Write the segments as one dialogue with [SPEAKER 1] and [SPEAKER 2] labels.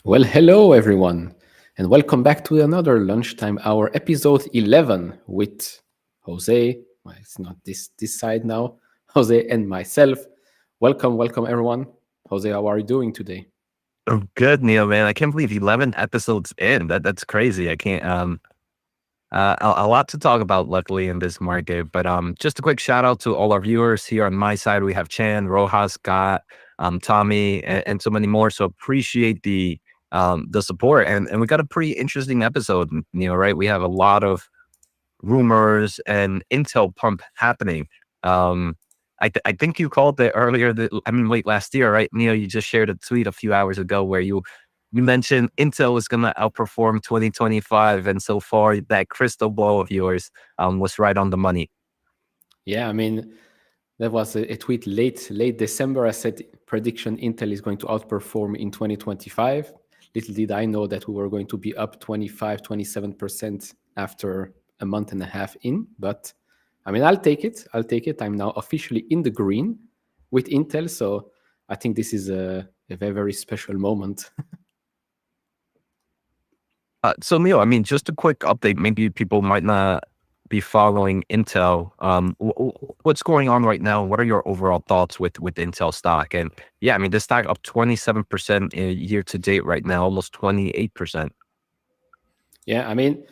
[SPEAKER 1] Well, hello everyone, and welcome back to another lunchtime hour, episode 11 with Jose. Well, it's not this side now, Jose and myself. Welcome everyone. Jose, how are you doing today?
[SPEAKER 2] Oh, good, Neil, man. I can't believe 11 episodes in. That's crazy. I can't. A lot to talk about, luckily, in this market. But just a quick shout out to all our viewers here on my side. We have Chan, Rojas, Scott, Tommy, and so many more. So appreciate the support, and we got a pretty interesting episode, Neil. Right? We have a lot of rumors and intel pump happening. I think you called it earlier. Late last year, right, Neil? You just shared a tweet a few hours ago where you mentioned Intel was going to outperform 2025, and so far that crystal ball of yours was right on the money.
[SPEAKER 1] Yeah, I mean, that was a tweet late December. I said prediction Intel is going to outperform in 2025. Little did I know that we were going to be up 25, 27% after a month and a half in. But I mean, I'll take it. I'm now officially in the green with Intel. So I think this is a very, very special moment.
[SPEAKER 2] So Neil, I mean, just a quick update. Maybe people might not be following Intel. What's going on right now? What are your overall thoughts with Intel stock? And yeah, I mean, this stock up 27% year to date right now, almost 28%.
[SPEAKER 1] Yeah, I mean,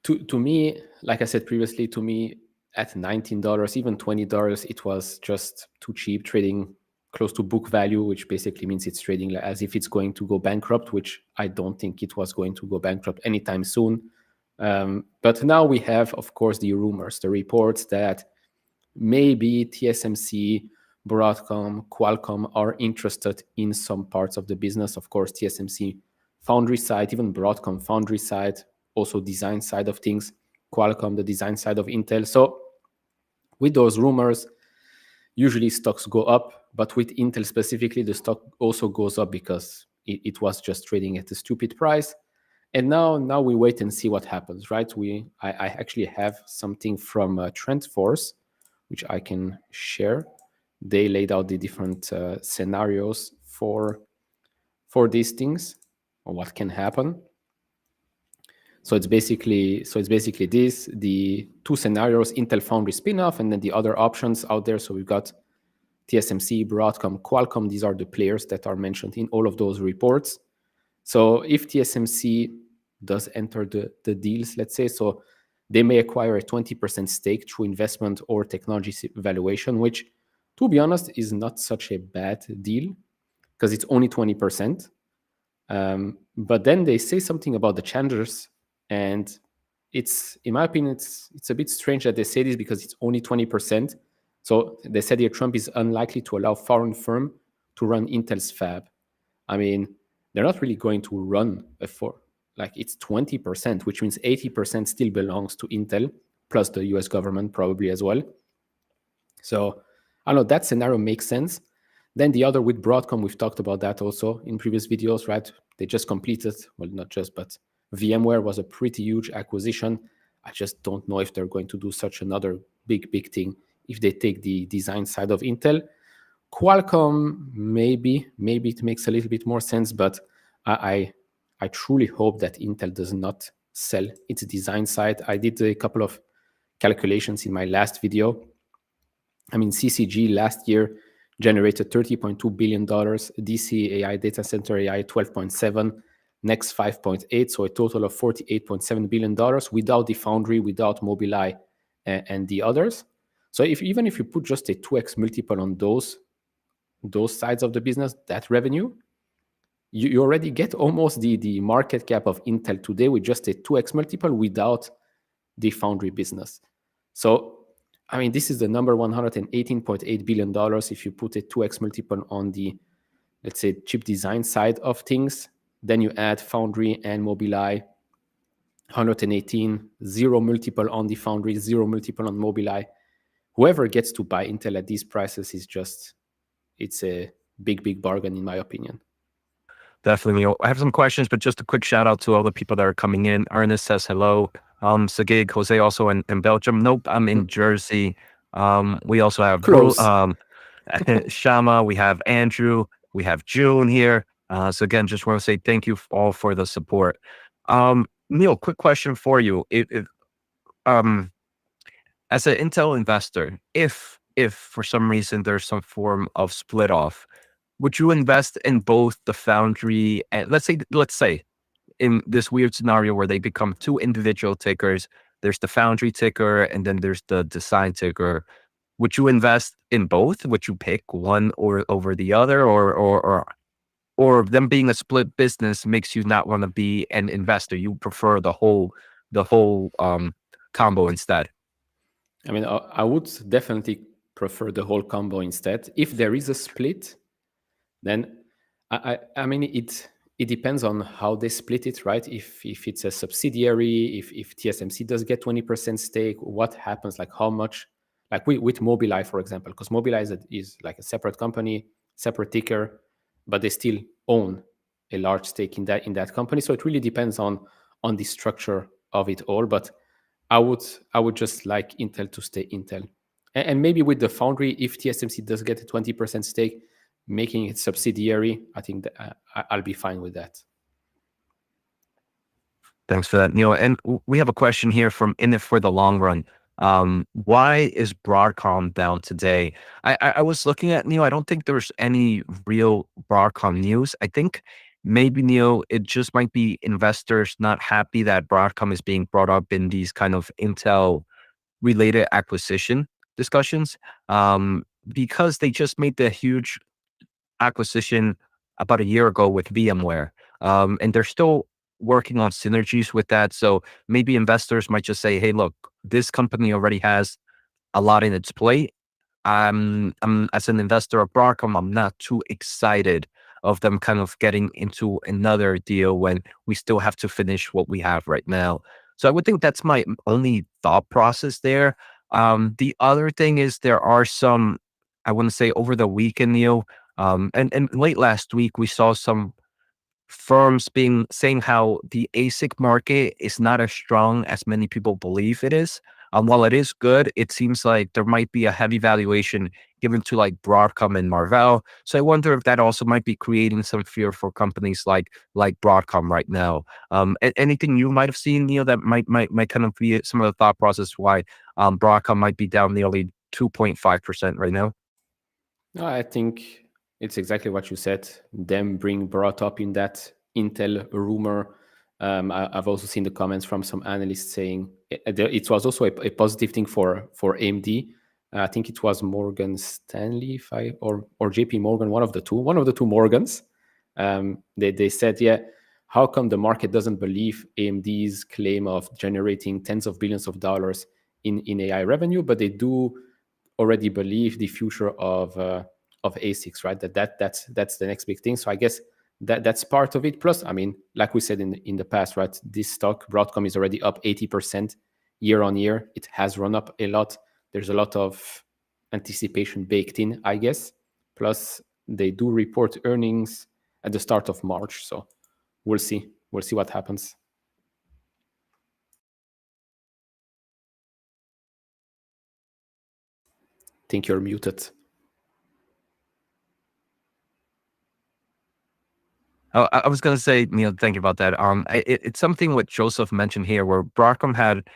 [SPEAKER 1] to me, like I said previously, to me, at $19, even $20, it was just too cheap, trading close to book value, which basically means it's trading as if it's going to go bankrupt, which I don't think it was going to go bankrupt anytime soon. But now we have, of course, the rumors, the reports that maybe TSMC, Broadcom, Qualcomm are interested in some parts of the business. Of course, TSMC foundry side, even Broadcom foundry side, also design side of things, Qualcomm, the design side of Intel. So with those rumors, usually stocks go up, but with Intel specifically, the stock also goes up because it was just trading at a stupid price. And now we wait and see what happens, right? I actually have something from TrendForce, which I can share. They laid out the different scenarios for these things, or what can happen. So it's basically this: the two scenarios, Intel Foundry spinoff, and then the other options out there. So we've got TSMC, Broadcom, Qualcomm. These are the players that are mentioned in all of those reports. So if TSMC does enter the deals, let's say, so they may acquire a 20% stake through investment or technology valuation, which, to be honest, is not such a bad deal because it's only 20%. But then they say something about the challengers, and it's, in my opinion, it's a bit strange that they say this because it's only 20%. So they said here Trump is unlikely to allow foreign firm to run Intel's fab. I mean, they're not really going to run like it's 20%, which means 80% still belongs to Intel, plus the US government probably as well. So I don't know, that scenario makes sense. Then the other with Broadcom, we've talked about that also in previous videos, right? They just completed, well, not just, but VMware was a pretty huge acquisition. I just don't know if they're going to do such another big thing if they take the design side of Intel. Qualcomm, maybe it makes a little bit more sense, but I truly hope that Intel does not sell its design side. I did a couple of calculations in my last video. I mean, CCG last year generated $30.2 billion, DC AI data center AI 12.7, Next 5.8, so a total of $48.7 billion without the foundry, without Mobileye and the others. So even if you put just a 2x multiple on those sides of the business, that revenue, you already get almost the market cap of Intel today with just a 2x multiple without the foundry business. So, I mean, this is the number $118.8 billion if you put a 2x multiple on the, let's say, chip design side of things. Then you add foundry and Mobileye, 118, zero multiple on the foundry, zero multiple on Mobileye. Whoever gets to buy Intel at these prices is just, it's a big bargain in my opinion.
[SPEAKER 2] Definitely. I have some questions, but just a quick shout out to all the people that are coming in. Ernest says hello. Sagig, Jose also in Belgium. Nope, I'm in Jersey. We also have
[SPEAKER 1] Close.
[SPEAKER 2] Shama, we have Andrew, we have June here. So again, just want to say thank you all for the support. Neil, quick question for you. As an Intel investor, if for some reason there's some form of split off, would you invest in both the foundry and let's say in this weird scenario where they become two individual tickers, there's the foundry ticker and then there's the design ticker. Would you invest in both? Would you pick one or over the other, or them being a split business makes you not want to be an investor? You prefer the whole combo instead?
[SPEAKER 1] I mean, I would definitely prefer the whole combo instead. If there is a split, then I mean, it depends on how they split it, right? If it's a subsidiary, if TSMC does get 20% stake, what happens? Like how much? Like with Mobileye, for example, because Mobileye is like a separate company, separate ticker, but they still own a large stake in that company. So it really depends on the structure of it all. But I would just like Intel to stay Intel, and maybe with the foundry, if TSMC does get a 20% stake, making it subsidiary, I think that I'll be fine with that.
[SPEAKER 2] Thanks for that, Neil. And we have a question here from In It for the Long Run. Why is Broadcom down today? I was looking at, Neil, I don't think there's any real Broadcom news. I think maybe, Neil, it just might be investors not happy that Broadcom is being brought up in these kind of Intel related acquisition discussions, because they just made the huge acquisition about a year ago with VMware. And they're still working on synergies with that. So maybe investors might just say, hey, look, this company already has a lot in its plate. I'm as an investor of Broadcom, I'm not too excited of them kind of getting into another deal when we still have to finish what we have right now. So I would think that's my only thought process there. The other thing is there are some, I want to say over the weekend, Neil, and late last week, we saw some firms saying how the ASIC market is not as strong as many people believe it is. While it is good, it seems like there might be a heavy valuation given to like Broadcom and Marvell. So I wonder if that also might be creating some fear for companies like Broadcom right now. Anything you might have seen, Neil, that might kind of be some of the thought process why Broadcom might be down nearly 2.5% right now?
[SPEAKER 1] No, I think it's exactly what you said. Them being brought up in that Intel rumor. I've also seen the comments from some analysts saying it was also a positive thing for AMD. I think it was Morgan Stanley, or JP Morgan, one of the two Morgans. They said, yeah, how come the market doesn't believe AMD's claim of generating tens of billions of dollars in AI revenue, but they do already believe the future of ASICs, right? That's the next big thing. So I guess that's part of it. Plus, I mean, like we said in the past, right? This stock, Broadcom, is already up 80% year on year. It has run up a lot. There's a lot of anticipation baked in, I guess. Plus, they do report earnings at the start of March, so we'll see. We'll see what happens. Think you're muted.
[SPEAKER 2] Oh, I was going to say, Neil, thank you about that. It's something what Joseph mentioned here, where Broadcom had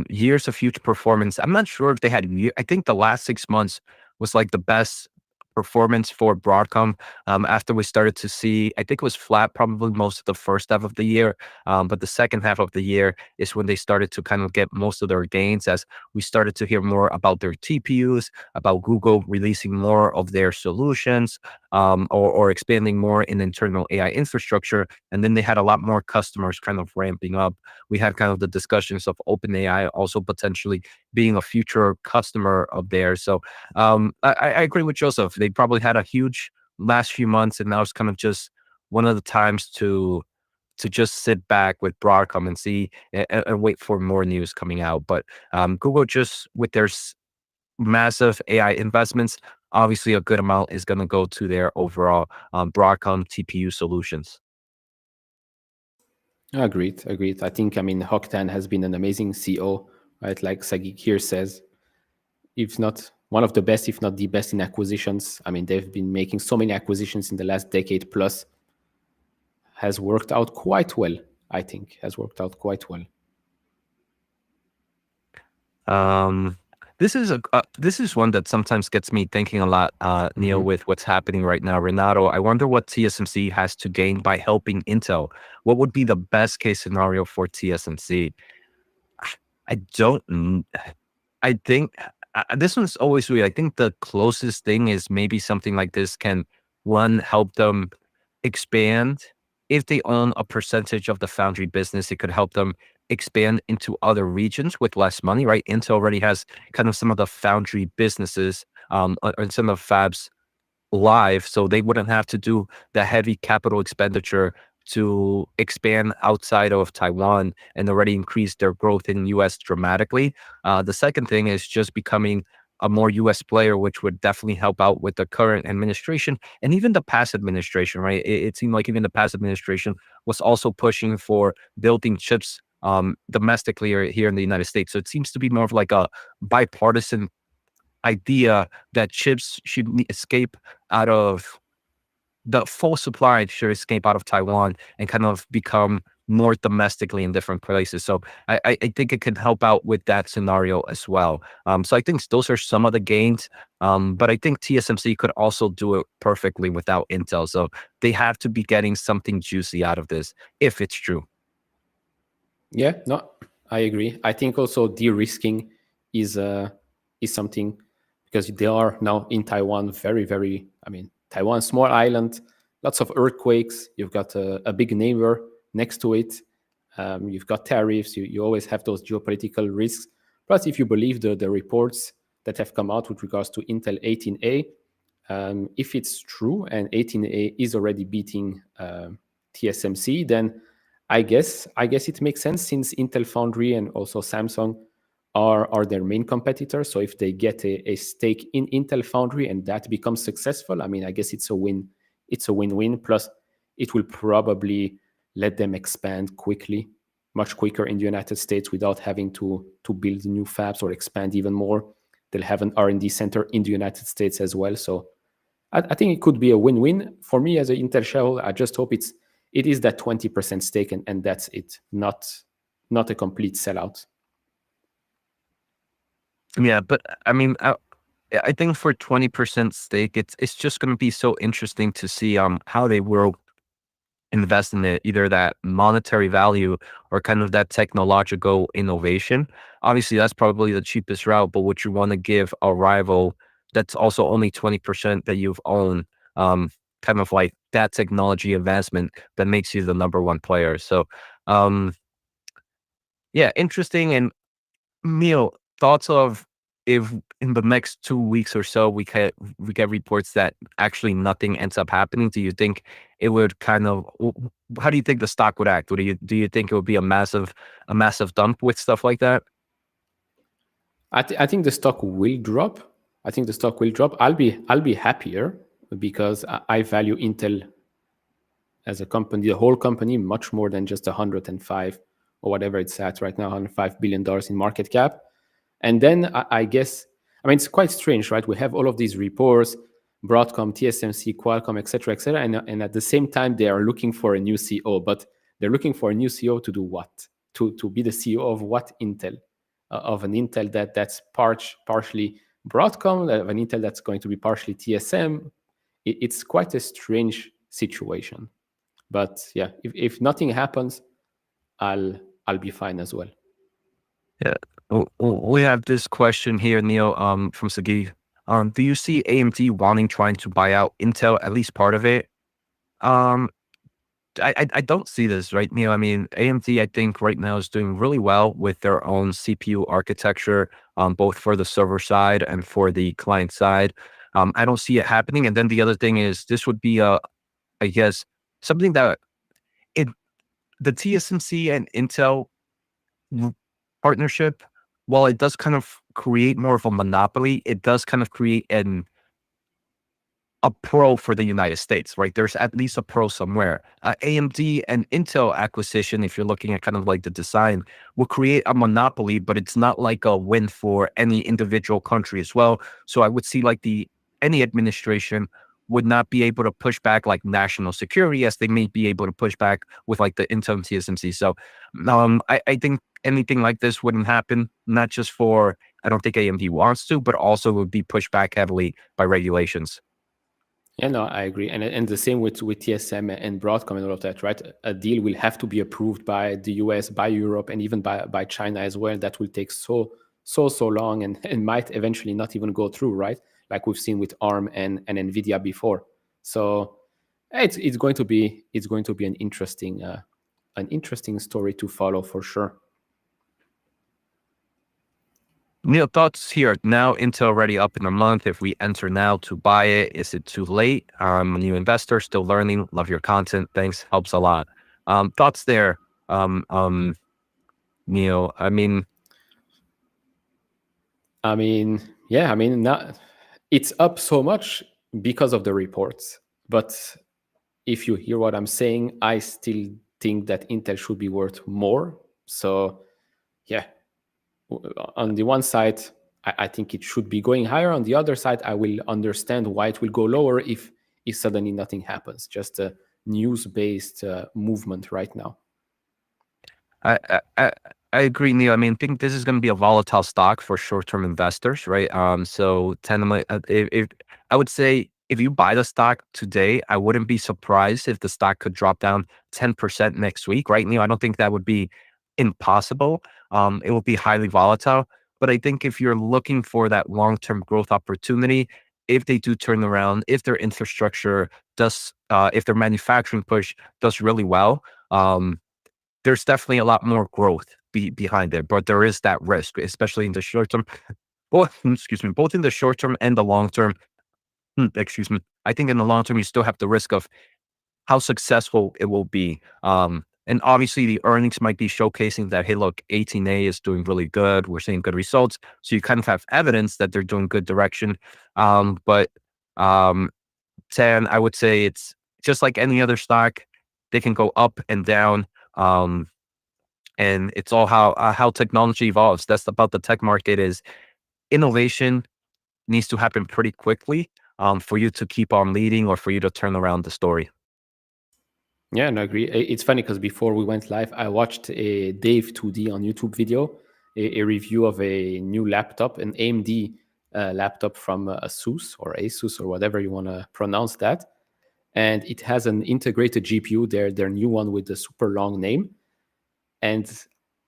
[SPEAKER 2] years of huge performance. I'm not sure if they had. I think the last 6 months was like the best performance for Broadcom. After we started to see, I think it was flat probably most of the first half of the year, but the second half of the year is when they started to kind of get most of their gains, as we started to hear more about their TPUs, about Google releasing more of their solutions, or expanding more in internal AI infrastructure. And then they had a lot more customers kind of ramping up. We had kind of the discussions of OpenAI also potentially being a future customer of theirs. So I agree with Joseph. They probably had a huge last few months, and now it's kind of just one of the times to just sit back with Broadcom and see and wait for more news coming out. But Google, just with their massive AI investments, obviously a good amount is going to go to their overall Broadcom TPU solutions.
[SPEAKER 1] Agreed, agreed. I think, I mean, Hoktan has been an amazing CEO, right? Like Sagik here says, if not one of the best, if not the best in acquisitions. I mean, they've been making so many acquisitions in the last decade plus. Has worked out quite well, I think. Has worked out quite well.
[SPEAKER 2] Um, this is one that sometimes gets me thinking a lot, Neil, with what's happening right now. Renato, I wonder what TSMC has to gain by helping Intel. What would be the best case scenario for TSMC? I don't. I think this one's always weird. I think the closest thing is maybe something like this can, one, help them expand. If they own a percentage of the foundry business, it could help them expand into other regions with less money, right? Intel already has kind of some of the foundry businesses, and some of the fabs live, so they wouldn't have to do the heavy capital expenditure to expand outside of Taiwan and already increase their growth in US dramatically. The second thing is just becoming a more US player, which would definitely help out with the current administration and even the past administration, right? It seemed like even the past administration was also pushing for building chips domestically or here in the United States. So it seems to be more of like a bipartisan idea that chips should escape out of the full supply, should escape out of Taiwan and kind of become more domestically in different places. So I think it can help out with that scenario as well. So I think those are some of the gains. But I think TSMC could also do it perfectly without Intel. So they have to be getting something juicy out of this if it's true.
[SPEAKER 1] Yeah, no, I agree. I think also de-risking is something, because they are now in Taiwan, very, very. I mean, Taiwan, small island, lots of earthquakes. You've got a big neighbor next to it. You've got tariffs. You always have those geopolitical risks. Plus, if you believe the reports that have come out with regards to Intel 18A, if it's true and 18A is already beating TSMC, then I guess it makes sense, since Intel Foundry and also Samsung are their main competitors. So if they get a stake in Intel Foundry and that becomes successful, I mean, I guess it's a win. It's a win-win. Plus, it will probably let them expand quickly, much quicker in the United States without having to build new fabs or expand even more. They'll have an R&D center in the United States as well. So I think it could be a win-win for me as an Intel shareholder. I just hope it is that 20% stake, and that's it, not a complete sellout.
[SPEAKER 2] Yeah, but I mean, I think for 20% stake, it's just going to be so interesting to see how they will invest in it, either that monetary value or kind of that technological innovation. Obviously, that's probably the cheapest route, but would you want to give a rival that's also only 20% that you've owned, kind of like that technology advancement that makes you the number one player. So, um, yeah, interesting. And Neil, thoughts of if in the next 2 weeks or so we get reports that actually nothing ends up happening? Do you think it would kind of? How do you think the stock would act? Do you think it would be a massive dump with stuff like that?
[SPEAKER 1] I think the stock will drop. I think the stock will drop. I'll be happier because I value Intel as a company, the whole company, much more than just 105 or whatever it's at right now, $105 billion in market cap. And then I guess, I mean, it's quite strange, right? We have all of these reports, Broadcom, TSMC, Qualcomm, et cetera, and at the same time, they are looking for a new CEO, but they're looking for a new CEO to do what? To be the CEO of what Intel? Of an Intel that's partially Broadcom, of an Intel that's going to be partially TSM. It's quite a strange situation. But yeah, if nothing happens, I'll I'll be fine as well.
[SPEAKER 2] Yeah. We have this question here, Neil, from Sagi. Do you see AMD trying to buy out Intel, at least part of it? Um, I don't see this, right, Neil. I mean, AMD, I think right now is doing really well with their own CPU architecture, both for the server side and for the client side. I don't see it happening. And then the other thing is this would be I guess, something that it the TSMC and Intel r- partnership, while it does kind of create more of a monopoly, it does kind of create a pro for the United States, right? There's at least a pro somewhere. AMD and Intel acquisition, if you're looking at kind of like the design, will create a monopoly, but it's not like a win for any individual country as well. So I would see like any administration would not be able to push back like national security as they may be able to push back with like the Intel and TSMC. So I think anything like this wouldn't happen, not just for, I don't think AMD wants to, but also would be pushed back heavily by regulations.
[SPEAKER 1] Yeah, no, I agree, and the same with TSM and Broadcom and all of that, right? A deal will have to be approved by the US, by Europe, and even by China as well. That will take so long, and might eventually not even go through, right? Like we've seen with ARM and Nvidia before. So it's going to be an interesting story to follow for sure.
[SPEAKER 2] Neil, thoughts here. Now Intel already up in a month. If we enter now to buy it, is it too late? I'm a new investor, still learning. Love your content. Thanks. Helps a lot. Thoughts there, um, um, Neil.
[SPEAKER 1] Yeah, I mean, not, it's up so much because of the reports. But if you hear what I'm saying, I still think that Intel should be worth more. So, yeah, on the one side, I think it should be going higher. On the other side, I will understand why it will go lower if suddenly nothing happens. Just a news-based movement right now.
[SPEAKER 2] I, I, I I agree, Neil. I mean, I think this is going to be a volatile stock for short-term investors, right? So if I would say if you buy the stock today, I wouldn't be surprised if the stock could drop down 10% next week, right, Neil? I don't think that would be impossible. It will be highly volatile, but I think if you're looking for that long-term growth opportunity, if they do turn around, if their infrastructure does, if their manufacturing push does really well, there's definitely a lot more growth behind it, but there is that risk, especially in the short term. Both, excuse me, both in the short term and the long term. Excuse me. I think in the long term, you still have the risk of how successful it will be. And obviously, the earnings might be showcasing that, hey, look, 18A is doing really good. We're seeing good results. So you kind of have evidence that they're doing good direction. But 10, I would say it's just like any other stock. They can go up and down. Um, and it's all how technology evolves. That's about the tech market is innovation needs to happen pretty quickly for you to keep on leading or for you to turn around the story.
[SPEAKER 1] Yeah, no, I agree. It's funny because before we went live, I watched a Dave 2D on YouTube video, a review of a new laptop, an AMD laptop from Asus or whatever you want to pronounce that. And it has an integrated GPU, their new one with the super long name. And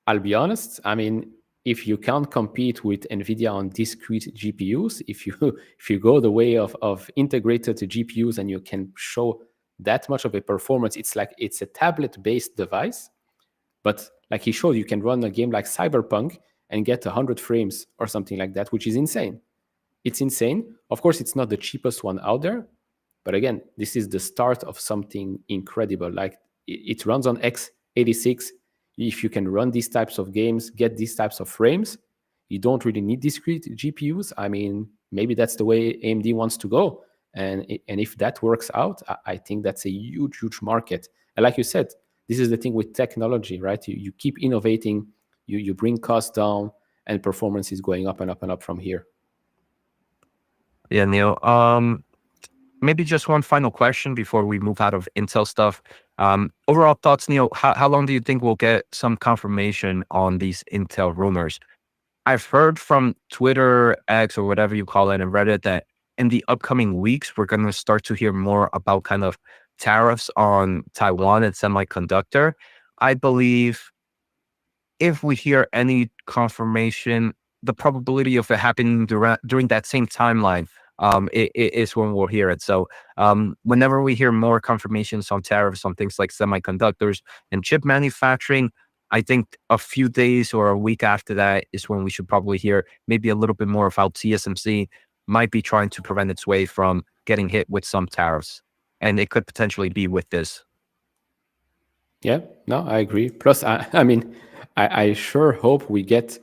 [SPEAKER 1] I'll be honest, I mean, if you can't compete with NVIDIA on discrete GPUs, if you if you go the way of integrated GPUs and you can show that much of a performance. It's like it's a tablet-based device, but like he showed, you can run a game like Cyberpunk and get 100 frames or something like that, which is insane. It's insane. Of course, it's not the cheapest one out there, but again, this is the start of something incredible. Like it runs on x86. If you can run these types of games, get these types of frames, you don't really need discrete GPUs. I mean, maybe that's the way AMD wants to go. And if that works out, I think that's a huge, huge market. And like you said, this is the thing with technology, right? You keep innovating, you bring costs down, and performance is going up and up and up from here.
[SPEAKER 2] Yeah, Neil. Maybe just one final question before we move out of Intel stuff. Overall thoughts, Neil. How long do you think we'll get some confirmation on these Intel rumors? I've heard from Twitter, X, or whatever you call it, and Reddit that in the upcoming weeks, we're going to start to hear more about kind of tariffs on Taiwan and semiconductor. I believe if we hear any confirmation, the probability of it happening during that same timeline it is when we'll hear it. So whenever we hear more confirmations on tariffs on things like semiconductors and chip manufacturing, I think a few days or a week after that is when we should probably hear maybe a little bit more of how TSMC might be trying to prevent its way from getting hit with some tariffs. And it could potentially be with this.
[SPEAKER 1] Yeah, no, I agree. Plus, I mean, I sure hope we get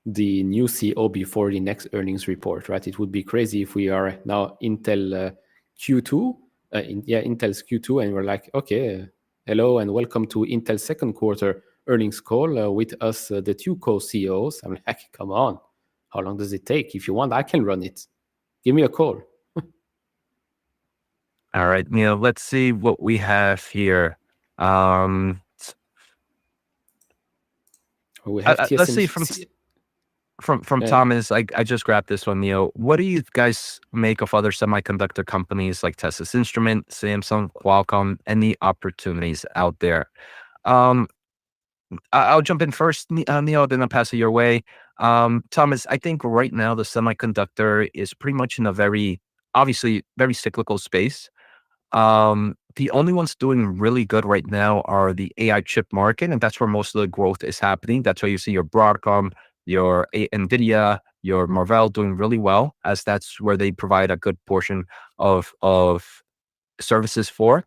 [SPEAKER 1] the new CEO before the next earnings report, right? It would be crazy if we are now Intel Q2, Intel's Q2, and we're like, okay, hello and welcome to Intel's second quarter earnings call with us, the two co-CEOs. I'm like, come on, how long does it take? If you want, I can run it. Give me a call.
[SPEAKER 2] All right, Neil, let's see what we have here.
[SPEAKER 1] We have
[SPEAKER 2] Let's see
[SPEAKER 1] TSMC.
[SPEAKER 2] from Thomas. I just grabbed this one, Neil. What do you guys make of other semiconductor companies like Texas Instrument, Samsung, Qualcomm, any opportunities out there? I'll jump in first, Neil, then I'll pass it your way. Thomas, I think right now the semiconductor is pretty much in a obviously very cyclical space. The only ones doing really good right now are the AI chip market, and that's where most of the growth is happening. That's why you see your Broadcom, your NVIDIA, your Marvell doing really well, as that's where they provide a good portion of services for.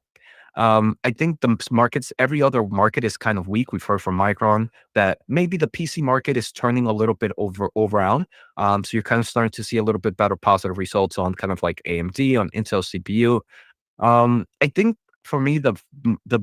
[SPEAKER 2] I think the markets, every other market is kind of weak. We've heard from Micron that maybe the PC market is turning a little bit around. So you're kind of starting to see a little bit better positive results on kind of like AMD, on Intel CPU. I think for me, the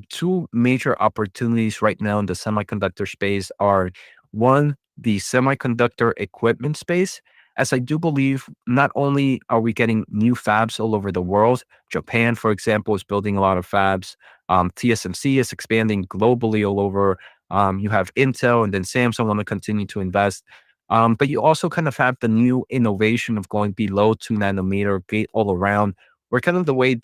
[SPEAKER 2] two major opportunities right now in the semiconductor space are one, the semiconductor equipment space, as I do believe not only are we getting new fabs all over the world, Japan, for example, is building a lot of fabs. TSMC is expanding globally all over. You have Intel and then Samsung want to continue to invest. But you also kind of have the new innovation of going below 2 nanometer gate all around, where kind of the way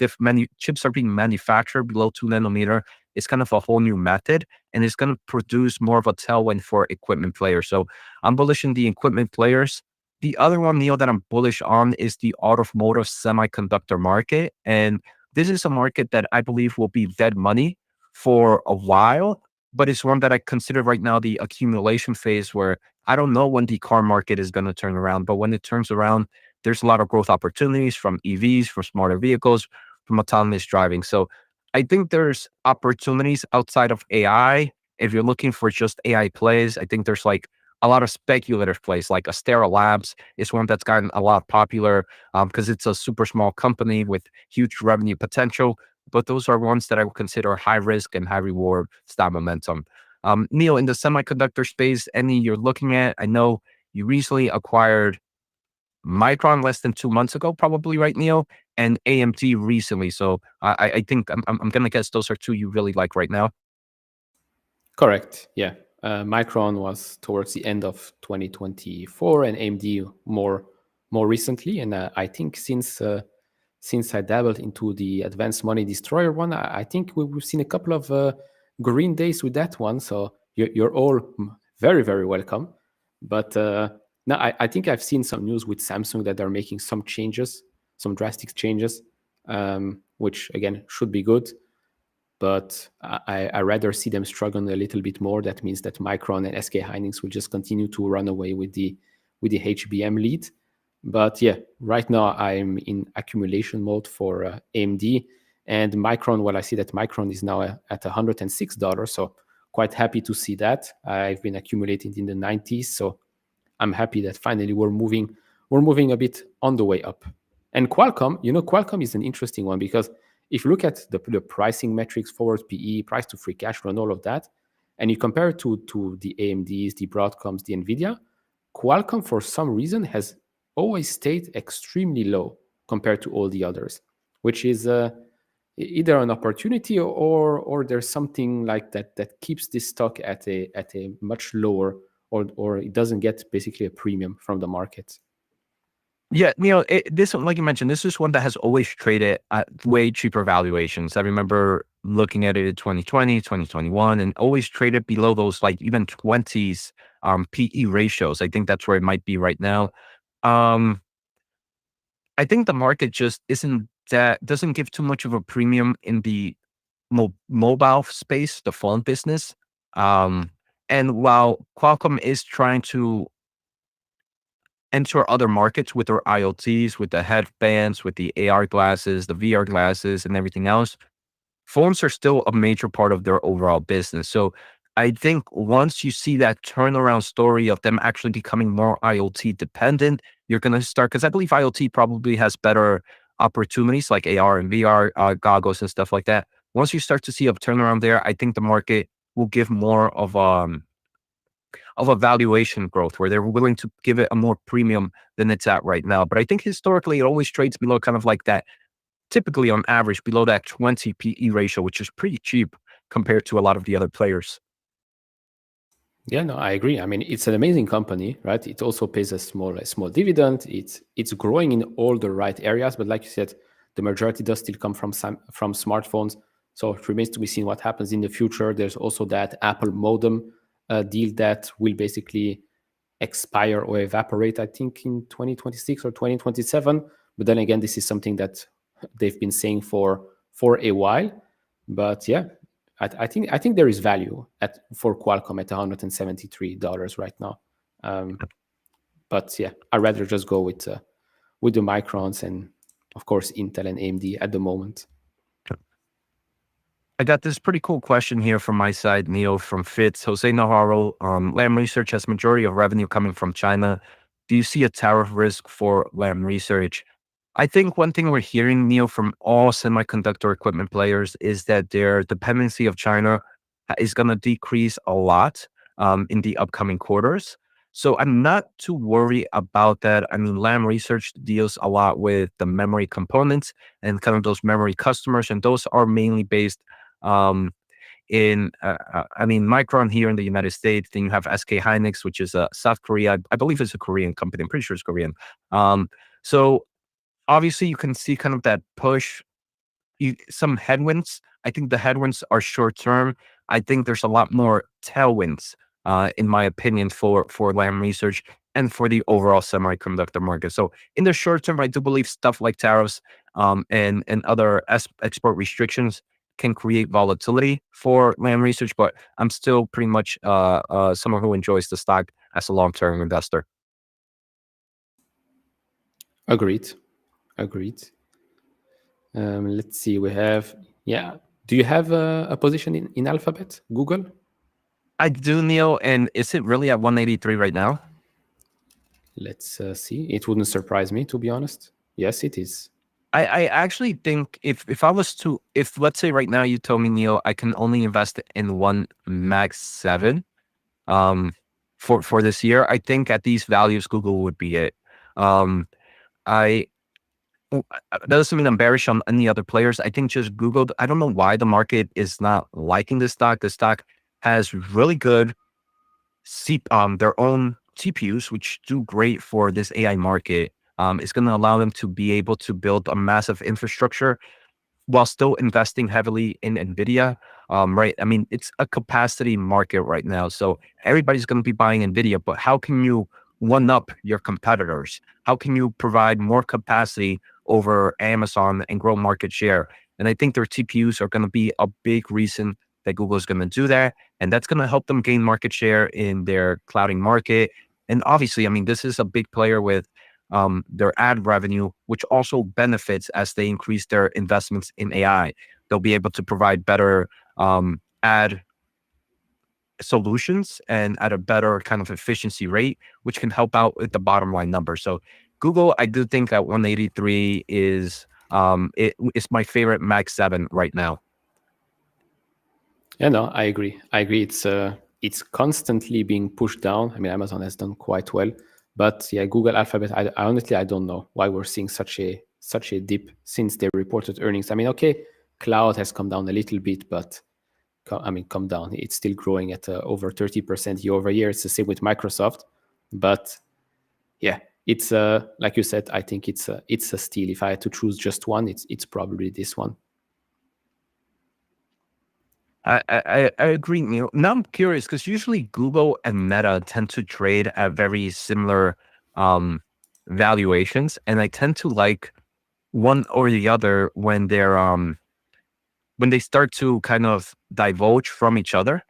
[SPEAKER 2] chips are being manufactured below 2 nanometer is kind of a whole new method, and it's going to produce more of a tailwind for equipment players. So I'm bullish in the equipment players. The other one, Neil, that I'm bullish on is the automotive semiconductor market. And this is a market that I believe will be dead money for a while, but it's one that I consider right now the accumulation phase, where I don't know when the car market is going to turn around, but when it turns around, there's a lot of growth opportunities from EVs, from smarter vehicles, from autonomous driving. So I think there's opportunities outside of AI. If you're looking for just AI plays, I think there's like a lot of speculative plays, like Astera Labs is one that's gotten a lot popular because it's a super small company with huge revenue potential. But those are ones that I would consider high risk and high reward style momentum. Neil, in the semiconductor space, any you're looking at? I know you recently acquired Micron less than 2 months ago, probably, right, Neil, and AMT recently. So I think I'm gonna guess those are two you really like right now.
[SPEAKER 1] Correct. Yeah. Micron was towards the end of 2024 and AMD more recently. And I think since I dabbled into the Advanced Money Destroyer one, I think we've seen a couple of green days with that one. So you're all very, very welcome. But now I think I've seen some news with Samsung that they're making some changes, some drastic changes. which again should be good. But I rather see them struggling a little bit more. That means that Micron and SK Hynix will just continue to run away with the HBM lead. But yeah, right now I'm in accumulation mode for AMD and Micron. Well, I see that Micron is now at $106, so quite happy to see that. I've been accumulating in the 90s, so I'm happy that finally we're moving a bit on the way up. And Qualcomm, Qualcomm is an interesting one because if you look at the pricing metrics, forward PE, price to free cash flow, and all of that, and you compare it to the AMDs, the Broadcoms, the Nvidia, Qualcomm for some reason has always stayed extremely low compared to all the others, which is either an opportunity or there's something like that keeps this stock at a much lower, or it doesn't get basically a premium from the market.
[SPEAKER 2] Yeah, this one, like you mentioned, this is one that has always traded at way cheaper valuations. I remember looking at it in 2020, 2021, and always traded below those like even 20s PE ratios. I think that's where it might be right now. Um, I think the market just doesn't give too much of a premium in the mobile space, the phone business. Um, and while Qualcomm is trying to enter other markets with their IoTs, with the headbands, with the AR glasses, the VR glasses, and everything else, phones are still a major part of their overall business. So I think once you see that turnaround story of them actually becoming more IoT dependent, you're going to start, because I believe IoT probably has better opportunities like AR and VR goggles and stuff like that. Once you start to see a turnaround there, I think the market will give more of a valuation growth where they're willing to give it a more premium than it's at right now. But I think historically it always trades below kind of like that, typically on average below that 20 PE ratio, which is pretty cheap compared to a lot of the other players.
[SPEAKER 1] Yeah, no, I agree. I mean, it's an amazing company, right? It also pays a small dividend. It's growing in all the right areas, but like you said, the majority does still come from smartphones. So it remains to be seen what happens in the future. There's also that Apple modem deal that will basically expire or evaporate, I think, in 2026 or 2027. But then again, this is something that they've been saying for a while. But yeah, I think there is value for Qualcomm at $173 right now. But yeah, I'd rather just go with the Microns and of course Intel and AMD at the moment.
[SPEAKER 2] I got this pretty cool question here from my side, Neo, from Fitz. Jose Najarro, Lam Research has majority of revenue coming from China. Do you see a tariff risk for Lam Research? I think one thing we're hearing, Neo, from all semiconductor equipment players is that their dependency of China is going to decrease a lot in the upcoming quarters. So I'm not too worried about that. I mean, Lam Research deals a lot with the memory components and kind of those memory customers, and those are mainly based um, I mean, Micron here in the United States. Then you have SK Hynix, which is South Korea. I believe it's a Korean company. I'm pretty sure it's Korean. So obviously, you can see kind of that push. Some headwinds. I think the headwinds are short term. I think there's a lot more tailwinds, in my opinion, for Lam Research and for the overall semiconductor market. So in the short term, I do believe stuff like tariffs and other export restrictions can create volatility for Lam Research. But I'm still pretty much someone who enjoys the stock as a long term investor.
[SPEAKER 1] Agreed. Let's see. We have, yeah. Do you have a position in Alphabet, Google?
[SPEAKER 2] I do, Neil. And is it really at 183 right now?
[SPEAKER 1] Let's see. It wouldn't surprise me, to be honest. Yes, it is.
[SPEAKER 2] I actually think if I was to, if let's say right now you told me, Neil, I can only invest in one Max 7 for this year, I think at these values Google would be it. I that doesn't mean I'm bearish on any other players. I think just Google, I don't know why the market is not liking this stock. The stock has really good their own TPUs, which do great for this AI market. It's going to allow them to be able to build a massive infrastructure while still investing heavily in NVIDIA. Right. I mean, it's a capacity market right now. So everybody's going to be buying NVIDIA, but how can you one up your competitors? How can you provide more capacity over Amazon and grow market share? And I think their TPUs are going to be a big reason that Google is going to do that. And that's going to help them gain market share in their clouding market. And obviously, I mean, this is a big player with their ad revenue, which also benefits as they increase their investments in AI. They'll be able to provide better ad solutions and at a better kind of efficiency rate, which can help out with the bottom line number. So Google, I do think that 183 is it's my favorite Mag 7 right now.
[SPEAKER 1] Yeah, no, I agree. I agree. It's constantly being pushed down. I mean, Amazon has done quite well, but yeah, Google Alphabet. I honestly I don't know why we're seeing such a dip since they reported earnings. I mean, okay, cloud has come down a little bit, but come down. It's still growing at over 30% year over year. It's the same with Microsoft, but yeah, it's like you said. I think it's a steal. If I had to choose just one, it's probably this one.
[SPEAKER 2] I agree, Neil. Now I'm curious because usually Google and Meta tend to trade at very similar valuations, and I tend to like one or the other when they start to kind of divulge from each other.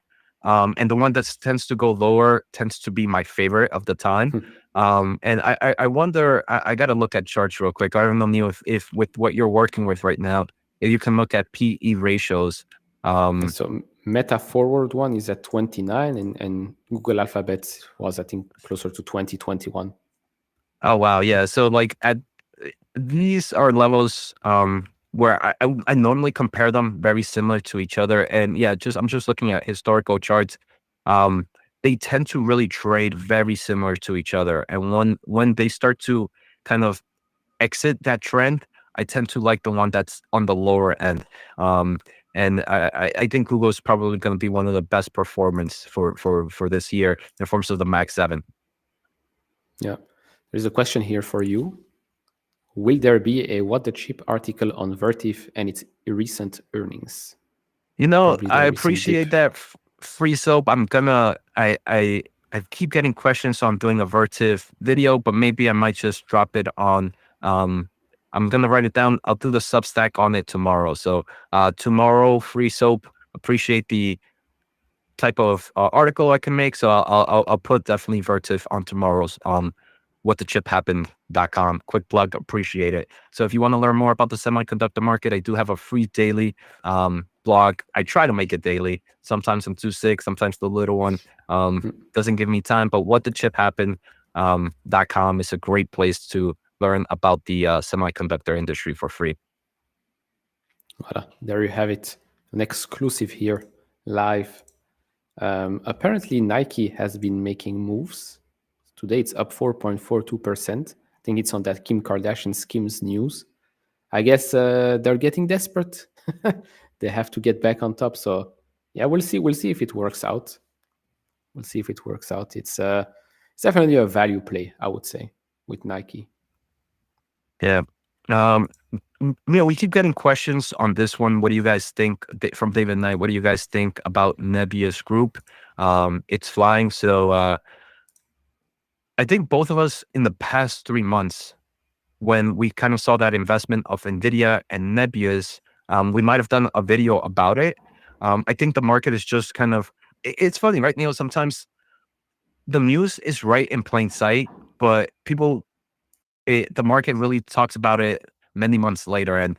[SPEAKER 2] And the one that tends to go lower tends to be my favorite of the time. And I wonder, I got to look at charts real quick. I don't know, Neil, if with what you're working with right now, if you can look at PE ratios.
[SPEAKER 1] So Meta forward one is at 29 and Google Alphabet was, I think, closer to 2021.
[SPEAKER 2] Oh, wow. Yeah. So like these are levels where I normally compare them very similar to each other. And yeah, I'm just looking at historical charts. They tend to really trade very similar to each other. And when they start to kind of exit that trend, I tend to like the one that's on the lower end. And I think Google is probably going to be one of the best performance for this year in terms of the Max 7.
[SPEAKER 1] Yeah. There's a question here for you. Will there be a What the Chip article on Vertiv and its recent earnings?
[SPEAKER 2] You know,
[SPEAKER 1] Probably
[SPEAKER 2] I
[SPEAKER 1] the recent dip.
[SPEAKER 2] appreciate that free soap. I keep getting questions on doing a Vertiv video, but maybe I might just drop it on. I'm gonna write it down. I'll do the Substack on it tomorrow. So tomorrow, free soap. Appreciate the type of article I can make. So I'll put definitely Vertiv on tomorrow's whatthechip.com. Quick plug, appreciate it. So if you want to learn more about the semiconductor market, I do have a free daily blog. I try to make it daily. Sometimes I'm too sick. Sometimes the little one doesn't give me time. But whatthechip.com is a great place to learn about the semiconductor industry for free.
[SPEAKER 1] Voilà, there you have it. An exclusive here, live. Apparently, Nike has been making moves. Today, it's up 4.42%. I think it's on that Kim Kardashian Skims news. I guess they're getting desperate. They have to get back on top. So, yeah, we'll see. We'll see if it works out. We'll see if it works out. It's definitely a value play, I would say, with Nike.
[SPEAKER 2] Yeah. We keep getting questions on this one. What do you guys think from David Knight? What do you guys think about Nebius Group? It's flying. So I think both of us in the past 3 months, when we kind of saw that investment of NVIDIA and Nebius, we might have done a video about it. I think the market is just kind of, it's funny, right, Neil? Sometimes the news is right in plain sight, but the market really talks about it many months later. And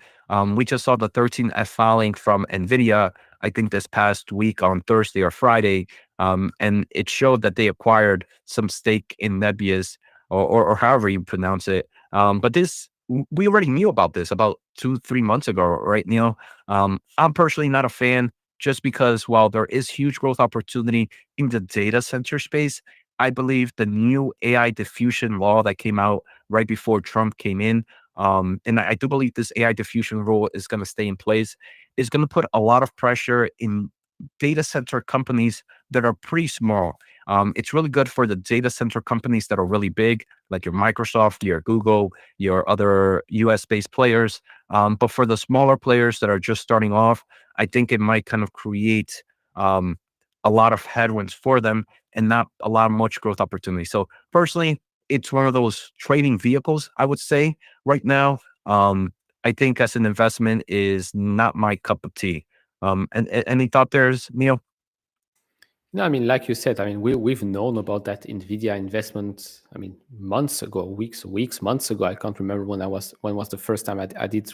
[SPEAKER 2] we just saw the 13F filing from NVIDIA, I think this past week on Thursday or Friday. And it showed that they acquired some stake in Nebius or however you pronounce it. But we already knew about this about 2-3 months ago, right, Neil? I'm personally not a fan just because while there is huge growth opportunity in the data center space, I believe the new AI diffusion law that came out right before Trump came in, and I do believe this AI diffusion rule is going to stay in place, is going to put a lot of pressure in data center companies that are pretty small. It's really good for the data center companies that are really big, like your Microsoft, your Google, your other US-based players. But for the smaller players that are just starting off, I think it might kind of create a lot of headwinds for them and not a lot of much growth opportunity. So personally, it's one of those trading vehicles, I would say, right now. I think as an investment is not my cup of tea. And any thought there's Neil?
[SPEAKER 1] No, I mean, like you said, I mean, we've known about that Nvidia investment. I mean, months ago, months ago. I can't remember when was the first time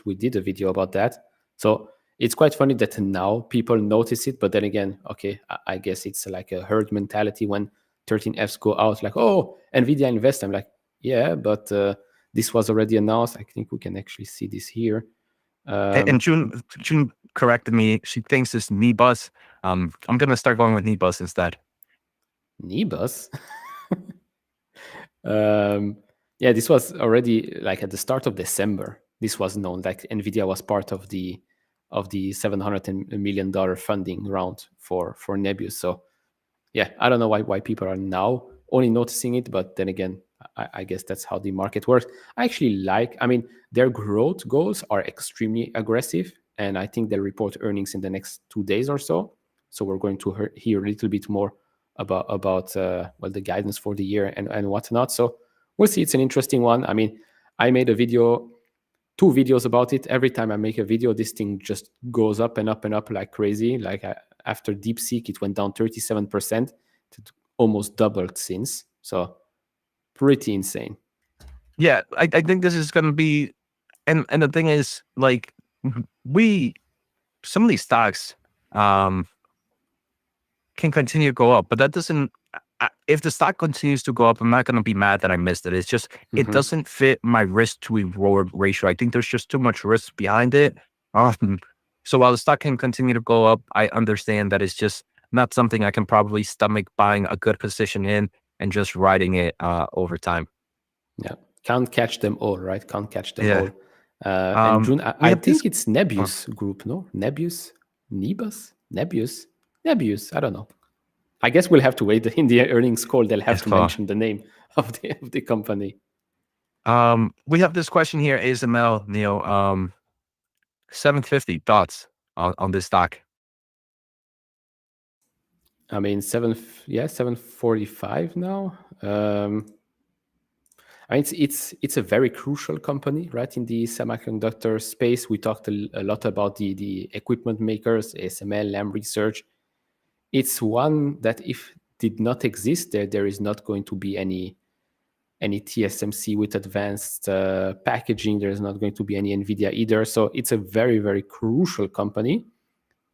[SPEAKER 1] we did a video about that. So it's quite funny that now people notice it, but then again, okay, I guess it's like a herd mentality when 13Fs go out, like, oh, Nvidia invest. I'm like, yeah, but this was already announced. I think we can actually see this here.
[SPEAKER 2] And June corrected me. She thinks it's Nebus. I'm gonna start going with Nebus instead.
[SPEAKER 1] Nebius. Yeah, this was already like at the start of December. This was known. Like Nvidia was part of the $700 million funding round for Nebius. So yeah, I don't know why people are now only noticing it, but then again, I guess that's how the market works. I actually I mean, their growth goals are extremely aggressive, and I think they'll report earnings in the next 2 days or so. So we're going to hear a little bit more about well, the guidance for the year and whatnot. So we'll see. It's an interesting one. I mean, I made a video, 2 videos about it. Every time I make a video, this thing just goes up and up and up like crazy. Like after DeepSeek, it went down 37%. It almost doubled since. So pretty insane.
[SPEAKER 2] Yeah, I think this is gonna be, and the thing is, like, we some of these stocks can continue to go up, but that doesn't. If the stock continues to go up, I'm not going to be mad that I missed it. It's just it doesn't fit my risk to reward ratio. I think there's just too much risk behind it. So while the stock can continue to go up, I understand that it's just not something I can probably stomach buying a good position in and just riding it over time.
[SPEAKER 1] Yeah, can't catch them all, right? Can't catch them
[SPEAKER 2] Yeah.
[SPEAKER 1] all. And June,
[SPEAKER 2] We
[SPEAKER 1] I
[SPEAKER 2] have this.
[SPEAKER 1] think it's Nebius Group, no? Nebius, Nebus, Nebius. I don't know. I guess we'll have to wait. In the earnings call, they'll have
[SPEAKER 2] Yes,
[SPEAKER 1] to mention the name of the company.
[SPEAKER 2] We have this question here, ASML, Neil. 750 thoughts on this stock.
[SPEAKER 1] I mean, 745 now. I mean, it's a very crucial company, right? In the semiconductor space, we talked a lot about the equipment makers, ASML, Lam Research. It's one that if did not exist, there is not going to be any TSMC with advanced packaging. There's not going to be any NVIDIA either. So it's a very, very crucial company.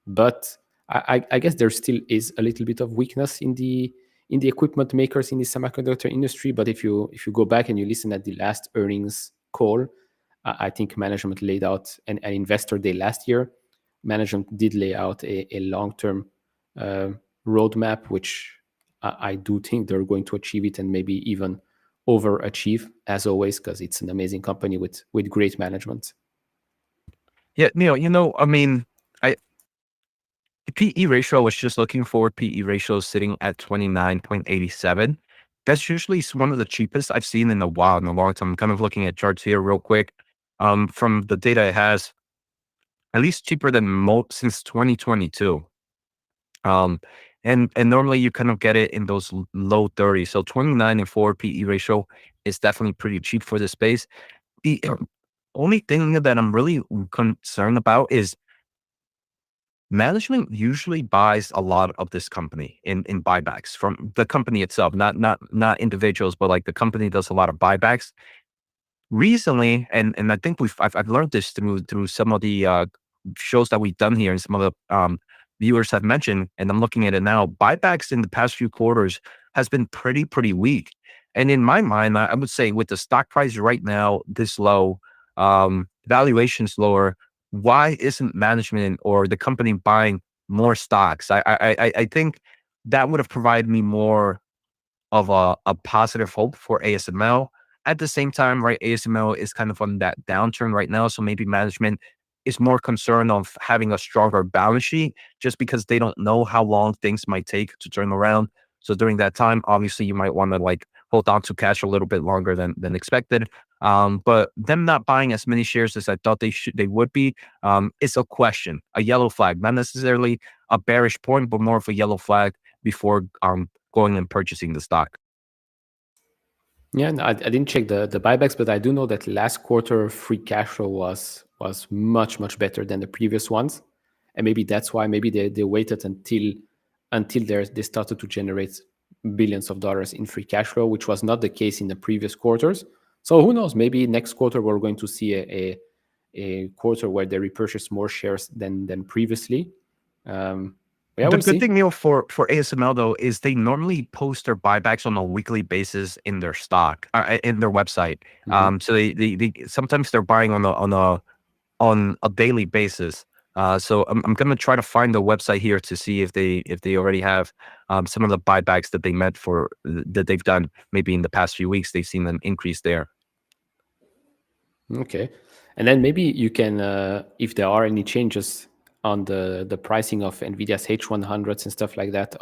[SPEAKER 1] But I guess there still is a little bit of weakness in the equipment makers in the semiconductor industry. But if you go back and you listen at the last earnings call, I think management laid out an investor day last year. Management did lay out a long-term roadmap, which I do think they're going to achieve it and maybe even overachieve, as always, because it's an amazing company with great management.
[SPEAKER 2] Yeah, Neil, I mean, the PE ratio, I was just looking for PE ratio sitting at 29.87. That's usually one of the cheapest I've seen in a while, in a long time. I'm kind of looking at charts here real quick. From the data it has, at least cheaper than most since 2022. Um, and normally you kind of get it in those low 30s. So 29.4 PE ratio is definitely pretty cheap for the space. The only thing that I'm really concerned about is management usually buys a lot of this company in buybacks from the company itself, not individuals, but like the company does a lot of buybacks recently. And I think I've learned this through some of the shows that we've done here, and some of the viewers have mentioned, and I'm looking at it now. Buybacks in the past few quarters has been pretty weak. And in my mind, I would say with the stock price right now this low, valuations lower, why isn't management or the company buying more stocks? I think that would have provided me more of a positive hope for ASML. At the same time, right, ASML is kind of on that downturn right now. So maybe management is more concerned of having a stronger balance sheet just because they don't know how long things might take to turn around. So during that time, obviously you might want to like hold on to cash a little bit longer than expected. But them not buying as many shares as I thought they would be, is a question, a yellow flag, not necessarily a bearish point, but more of a yellow flag before going and purchasing the stock.
[SPEAKER 1] Yeah, no, I didn't check the buybacks, but I do know that last quarter free cash flow was was much better than the previous ones, and maybe that's why maybe they waited until they started to generate billions of dollars in free cash flow, which was not the case in the previous quarters. So who knows? Maybe next quarter we're going to see a quarter where they repurchase more shares than previously. Yeah,
[SPEAKER 2] The
[SPEAKER 1] we'll
[SPEAKER 2] good
[SPEAKER 1] see.
[SPEAKER 2] thing, Neil, for ASML though, is they normally post their buybacks on a weekly basis in their stock, in their website. So they sometimes they're buying on a daily basis. So I'm gonna try to find the website here to see if they already have some of the buybacks that they meant for that they've done maybe in the past few weeks. They've seen them increase there.
[SPEAKER 1] Okay. And then maybe you can, if there are any changes on the pricing of NVIDIA's H100s and stuff like that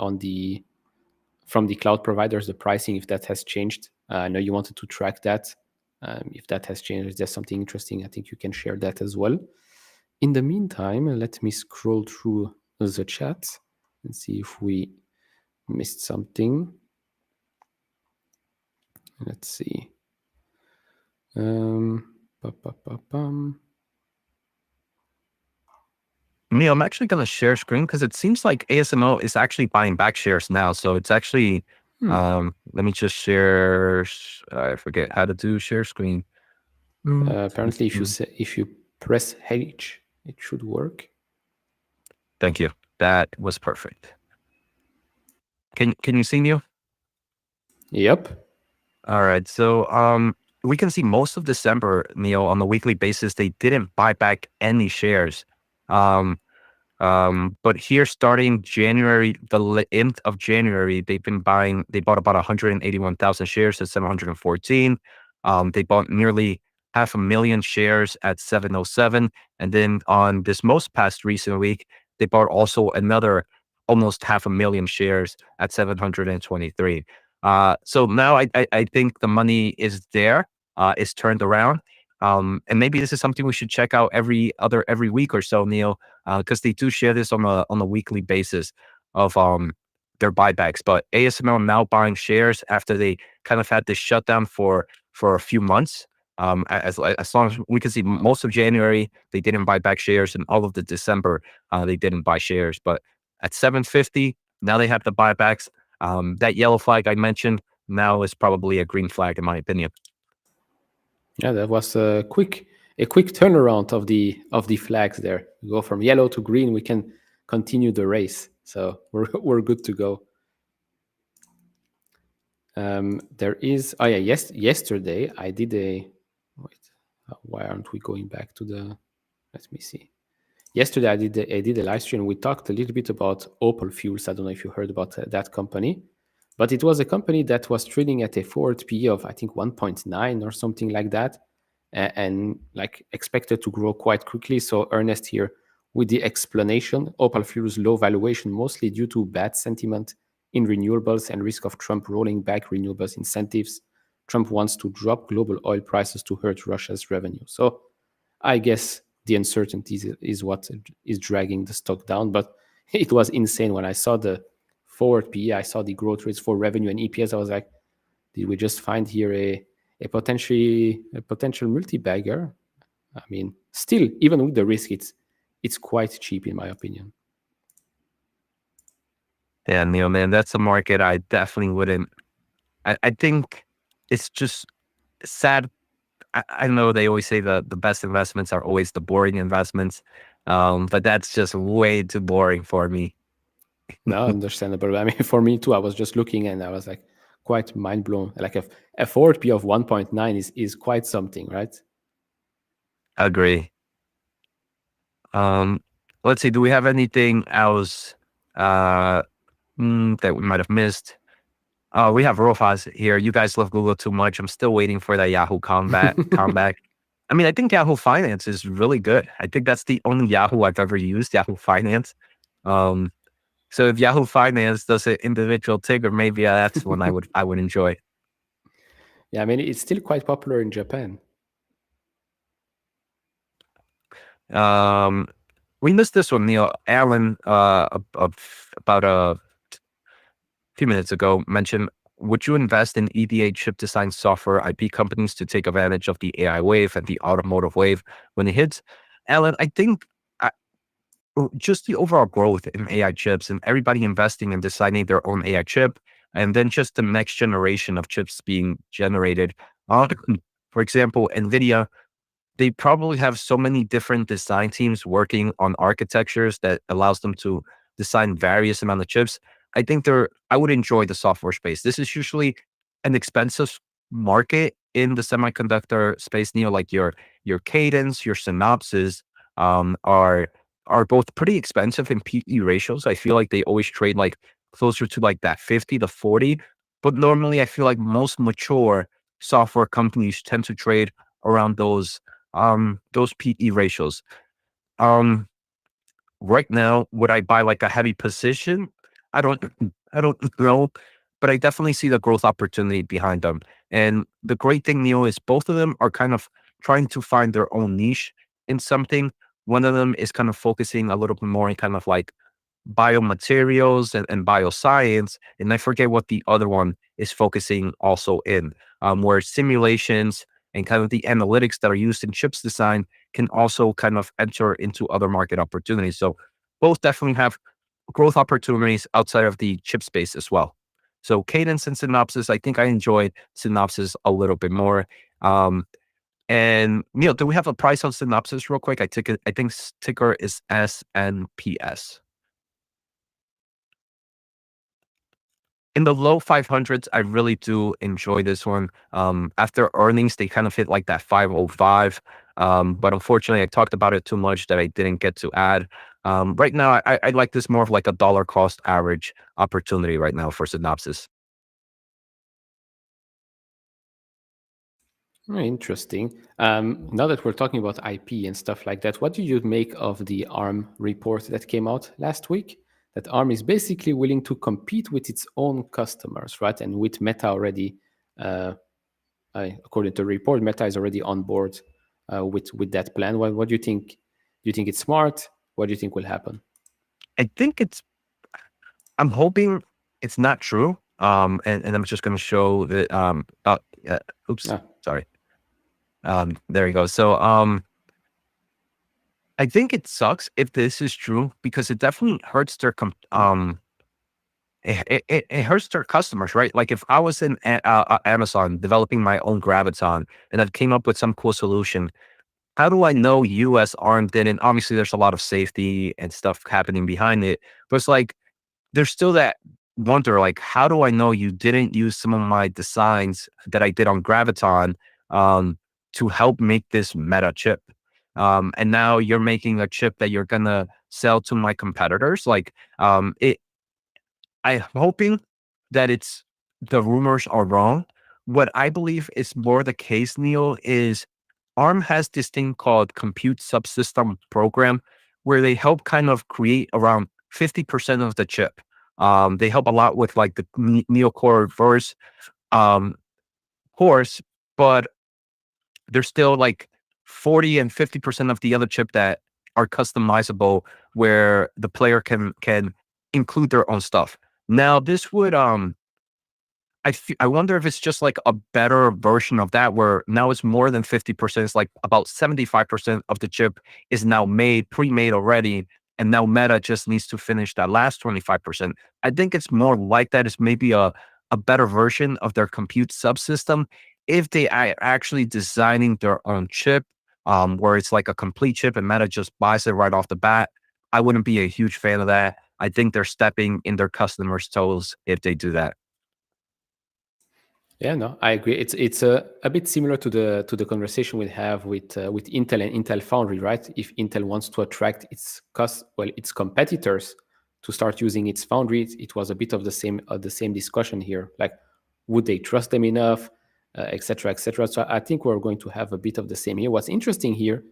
[SPEAKER 1] from the cloud providers, the pricing, if that has changed. I know you wanted to track that. If that has changed, if there's something interesting, I think you can share that as well. In the meantime, let me scroll through the chat and see if we missed something. Let's see.
[SPEAKER 2] Neil, I'm actually going to share screen because it seems like ASML is actually buying back shares now. So it's actually, let me just share. I forget how to do share screen.
[SPEAKER 1] Apparently, if you press H, it should work.
[SPEAKER 2] Thank you. That was perfect. Can you see Neil?
[SPEAKER 1] Yep.
[SPEAKER 2] All right. So we can see most of December, Neil, on a weekly basis, they didn't buy back any shares. But here starting January, the end of January, they bought about 181,000 shares at 714. They bought nearly 500,000 shares at 707. And then on this most past recent week, they bought also another almost 500,000 shares at 723. So now I think the money is there, is turned around. And maybe this is something we should check out every week or so, Neil, because they do share this on a weekly basis of their buybacks. But ASML now buying shares after they kind of had this shutdown for a few months. As long as we can see, most of January they didn't buy back shares, and all of the December they didn't buy shares. But at 750, now they have the buybacks. That yellow flag I mentioned now is probably a green flag in my opinion.
[SPEAKER 1] Yeah, that was a quick turnaround of the flags there. We go from yellow to green. We can continue the race, so we're good to go. There is yesterday I did a wait. Why aren't we going back to the? Let me see. Yesterday I did a live stream. We talked a little bit about Opal Fuels. I don't know if you heard about that company, but it was a company that was trading at a forward PE of I think 1.9 or something like that, and like expected to grow quite quickly. So Ernest here with the explanation: Opal Fuels low valuation mostly due to bad sentiment in renewables and risk of Trump rolling back renewables incentives. Trump wants to drop global oil prices to hurt Russia's revenue. So I guess the uncertainty is what is dragging the stock down. But it was insane when I saw the forward PE, I saw the growth rates for revenue and EPS. I was like, did we just find here a potential multi-bagger? I mean, still, even with the risk, it's quite cheap in my opinion.
[SPEAKER 2] Yeah, Neil, man, that's a market I definitely wouldn't. I think it's just sad. I know they always say the best investments are always the boring investments, but that's just way too boring for me.
[SPEAKER 1] No, understandable. I mean, for me too, I was just looking and I was like quite mind blown. Like a forward P of 1.9 is quite something, right?
[SPEAKER 2] Agree. Let's see. Do we have anything else that we might have missed? We have Rofas here. You guys love Google too much. I'm still waiting for that Yahoo comeback. I mean, I think Yahoo Finance is really good. I think that's the only Yahoo I've ever used, Yahoo Finance. So if Yahoo Finance does an individual Tigger, maybe that's one I would enjoy.
[SPEAKER 1] Yeah, I mean, it's still quite popular in Japan.
[SPEAKER 2] We missed this one, Neil. Alan, about a few minutes ago, mentioned, would you invest in EDA chip design software IP companies to take advantage of the AI wave and the automotive wave when it hits? Alan, I think I, just the overall growth in AI chips and everybody investing in designing their own AI chip, and then just the next generation of chips being generated. Uh, for example, NVIDIA, they probably have so many different design teams working on architectures that allows them to design various amount of chips. I would enjoy the software space. This is usually an expensive market in the semiconductor space. Like your Cadence, your Synopsys, um, are are both pretty expensive in PE ratios. I feel like they always trade like closer to like that 50 to 40. But normally I feel like most mature software companies tend to trade around those PE ratios. Um, right now, would I buy like a heavy position? I don't, I don't know, but I definitely see the growth opportunity behind them. And the great thing, Neil, is both of them are kind of trying to find their own niche in something. One of them is kind of focusing a little bit more in kind of like biomaterials and bioscience. And I forget what the other one is focusing also in, where simulations and kind of the analytics that are used in chips design can also kind of enter into other market opportunities. So both definitely have growth opportunities outside of the chip space as well. So Cadence and Synopsys, I think I enjoyed Synopsys a little bit more. Um, and Neil, do we have a price on Synopsys real quick? I think ticker is SNPS. In the low 500s, I really do enjoy this one. After earnings, they kind of hit like that 505. But unfortunately, I talked about it too much that I didn't get to add. Right now, I like this more of like a dollar cost average opportunity right now for Synopsys.
[SPEAKER 1] Very interesting. Now that we're talking about IP and stuff like that, what do you make of the ARM report that came out last week? That ARM is basically willing to compete with its own customers, right? And with Meta already, uh, according to the report, Meta is already on board with that plan. What do you think? Do you think it's smart? What do you think will happen?
[SPEAKER 2] I think I'm hoping it's not true. And I'm just going to show that, oops,
[SPEAKER 1] Ah,
[SPEAKER 2] sorry. There you go. So, I think it sucks if this is true because it definitely hurts their it hurts their customers, right? Like if I was in Amazon developing my own Graviton and I came up with some cool solution, how do I know US ARM didn't? Obviously, there's a lot of safety and stuff happening behind it, but it's like there's still that wonder, like, how do I know you didn't use some of my designs that I did on Graviton um, to help make this meta chip? And now you're making a chip that you're gonna sell to my competitors. Like, it I'm hoping that it's the rumors are wrong. What I believe is more the case, Neil, is ARM has this thing called Compute Subsystem Program, where they help kind of create around 50% of the chip. They help a lot with like the Neo Core verse um, cores, but there's still like 40 and 50% of the other chip that are customizable, where the player can include their own stuff. Now, this would I wonder if it's just like a better version of that, where now it's more than 50%. It's like about 75% of the chip is now made, pre-made already. And now Meta just needs to finish that last 25%. I think it's more like that. It's maybe a better version of their compute subsystem if they are actually designing their own chip, where it's like a complete chip and Meta just buys it right off the bat. I wouldn't be a huge fan of that. I think they're stepping in their customers' toes if they do that.
[SPEAKER 1] yeah, no, I agree. It's a bit similar to the conversation we have with Intel and Intel Foundry, right? If Intel wants to attract its competitors to start using its foundry, it was a bit of the same discussion here. Like, would they trust them enough, et cetera, et cetera. So I think we're going to have a bit of the same here. What's interesting here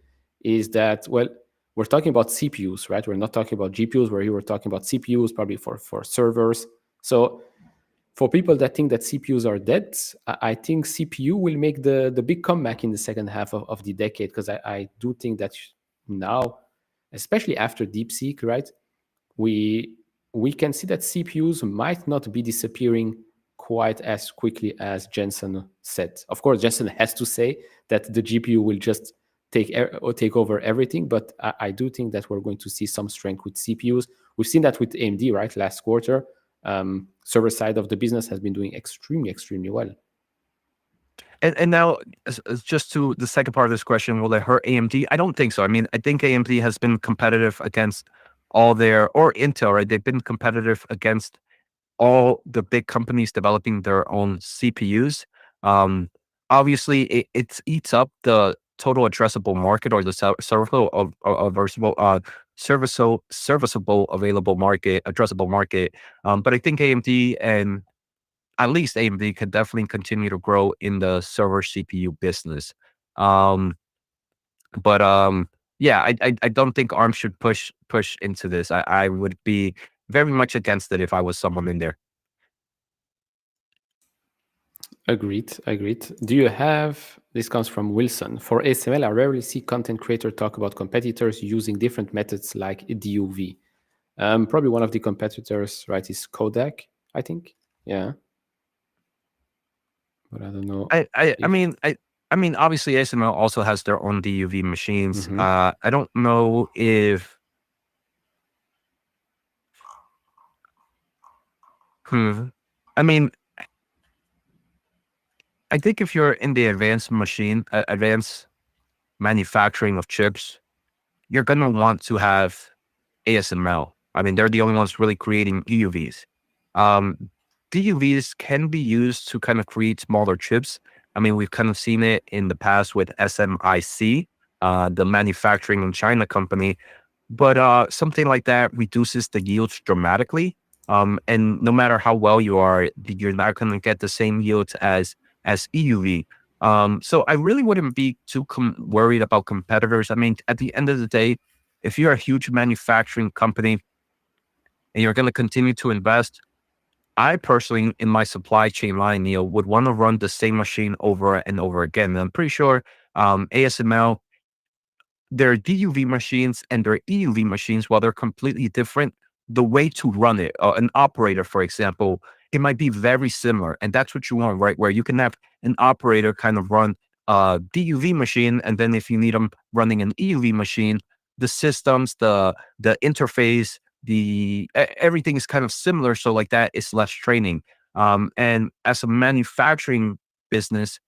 [SPEAKER 1] is that, well, we're talking about CPUs, right? We're not talking about GPUs. We're talking about CPUs, probably for servers. So for people that think that CPUs are dead, I think CPU will make the big comeback in the second half of the decade, because I do think that now, especially after DeepSeek, right, we we can see that CPUs might not be disappearing quite as quickly as Jensen said. Of course, Jensen has to say that the GPU will just take over everything, but I do think that we're going to see some strength with CPUs. We've seen that with AMD, right? Last quarter, server side of the business has been doing extremely well.
[SPEAKER 2] And now, just to the second part of this question, will it hurt AMD? I don't think so. I mean, I think AMD has been competitive against all their, or Intel, right? They've been competitive against all the big companies developing their own CPUs. Um, Obviously, it eats up the total addressable market, or the serviceable available market, addressable market. But I think AMD, and at least AMD, can definitely continue to grow in the server CPU business. Um, but yeah, I don't think ARM should push into this. I would be very much against it if I was someone in there.
[SPEAKER 1] Agreed. Do you have, this comes from Wilson. For ASML, I rarely see content creator talk about competitors using different methods like DUV. Probably one of the competitors, right, is Kodak, I think. Yeah. But I don't know.
[SPEAKER 2] I mean, obviously ASML also has their own DUV machines. I don't know if, I mean, I think if you're in the advanced manufacturing of chips, you're going to want to have ASML. I mean, they're the only ones really creating EUVs. Um, DUVs can be used to kind of create smaller chips. I mean, we've kind of seen it in the past with SMIC, the manufacturing in China company. But something like that reduces the yields dramatically. And no matter how well you are, you're not going to get the same yields as EUV. So I really wouldn't be too worried about competitors. I mean, at the end of the day, if you're a huge manufacturing company and you're going to continue to invest, I personally, in my supply chain line, Neil, would want to run the same machine over and over again. And I'm pretty sure ASML, their DUV machines and their EUV machines, while they're completely different, the way to run it, an operator, for example, it might be very similar. And that's what you want, right? Where you can have an operator kind of run a DUV machine, and then if you need them running an EUV machine, the systems, the interface, everything is kind of similar. So like that, it's less training. And as a manufacturing business,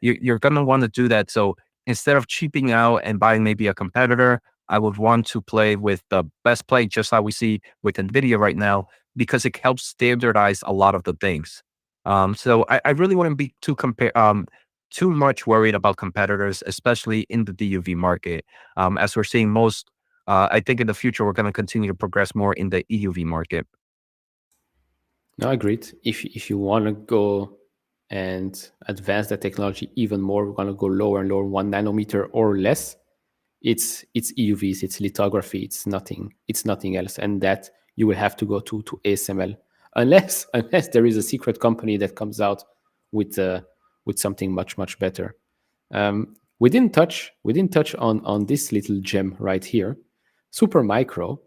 [SPEAKER 2] you're going to want to do that. So instead of cheaping out and buying maybe a competitor, I would want to play with the best play, just how we see with NVIDIA right now, because it helps standardize a lot of the things. So I really wouldn't be too much worried about competitors, especially in the DUV market. As we're seeing most, I think in the future, we're going to continue to progress more in the EUV market.
[SPEAKER 1] No, agreed. If you want to go and advance the technology even more, we're going to go lower and lower, 1 nanometer or less. It's EUVs, it's lithography, it's nothing else, and that you will have to go to ASML, unless there is a secret company that comes out with something much better. We didn't touch on this little gem right here, Supermicro.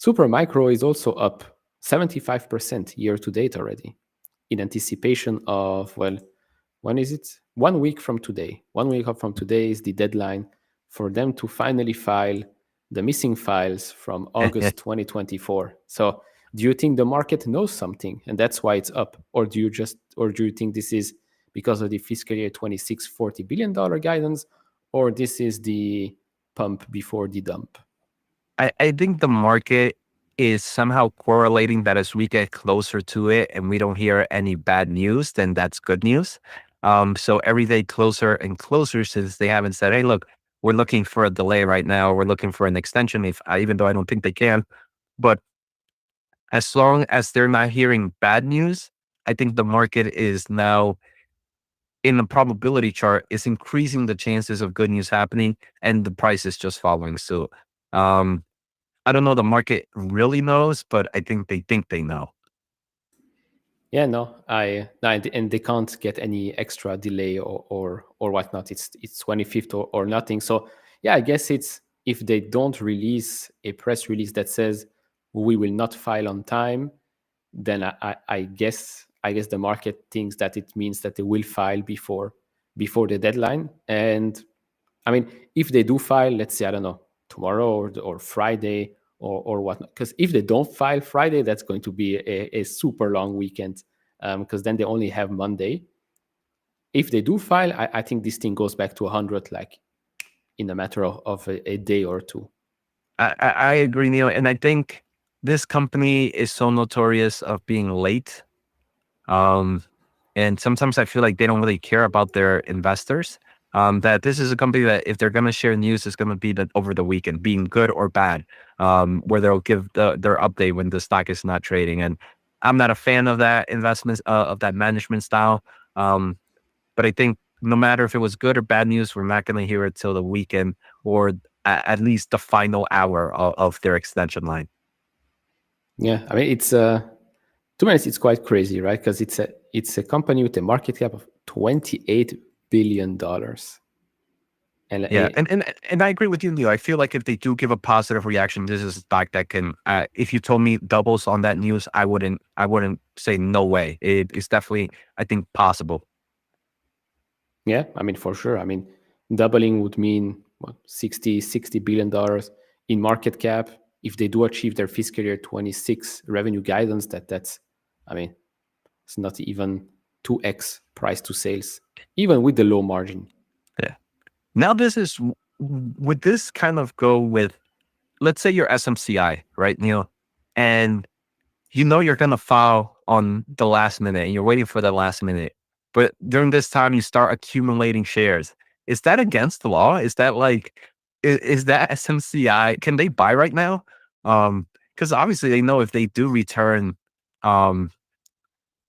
[SPEAKER 1] Supermicro is also up 75% year to date already, in anticipation of, well, when is it? 1 week from today. 1 week up from today is the deadline for them to finally file the missing files from August 2024. So do you think the market knows something and that's why it's up? Or do you think this is because of the fiscal year 26 $40 billion guidance, or this is the pump before the dump?
[SPEAKER 2] I think the market is somehow correlating that as we get closer to it and we don't hear any bad news, then that's good news. So every day closer and closer, since they haven't said, hey, look, we're looking for a delay right now. We're looking for an extension, even though I don't think they can. But as long as they're not hearing bad news, I think the market is now in the probability chart is increasing the chances of good news happening, and the price is just following suit. I don't know the market really knows, but I think they know.
[SPEAKER 1] Yeah, no, and they can't get any extra delay or whatnot. It's 25th or nothing. So yeah, I guess it's, if they don't release a press release that says we will not file on time, then I guess the market thinks that it means that they will file before the deadline. And I mean, if they do file, let's say, I don't know, tomorrow or Friday or whatnot, because if they don't file Friday, that's going to be a super long weekend, because then they only have Monday. If they do file, I think this thing goes back to 100 like in a matter of a day or two.
[SPEAKER 2] I agree, Neil. And I think this company is so notorious of being late. Um, and sometimes I feel like they don't really care about their investors. That this is a company that if they're going to share news, it's going to be that over the weekend, being good or bad, where they'll give their update when the stock is not trading. And I'm not a fan of that investment, of that management style. But I think no matter if it was good or bad news, we're not going to hear it till the weekend or at least the final hour of their extension line.
[SPEAKER 1] Yeah, I mean, it's to be honest, it's quite crazy, right? Because it's a company with a market cap of $28 billion. And
[SPEAKER 2] Yeah, and I agree with you, Leo. I feel like if they do give a positive reaction, this is a stock that can. If you told me doubles on that news, I wouldn't say no way. It's definitely, I think, possible.
[SPEAKER 1] yeah, I mean, for sure. I mean, doubling would mean what, $60 billion in market cap. If they do achieve their fiscal year 26 revenue guidance, that's, I mean, it's not even 2x price to sales, even with the low margin.
[SPEAKER 2] Yeah. Now would this kind of go with, let's say you're SMCI, right, Neil, and you know you're gonna file on the last minute and you're waiting for the last minute. But during this time you start accumulating shares. Is that against the law? Is that like is that SMCI? Can they buy right now? Because obviously they know if they do return, um,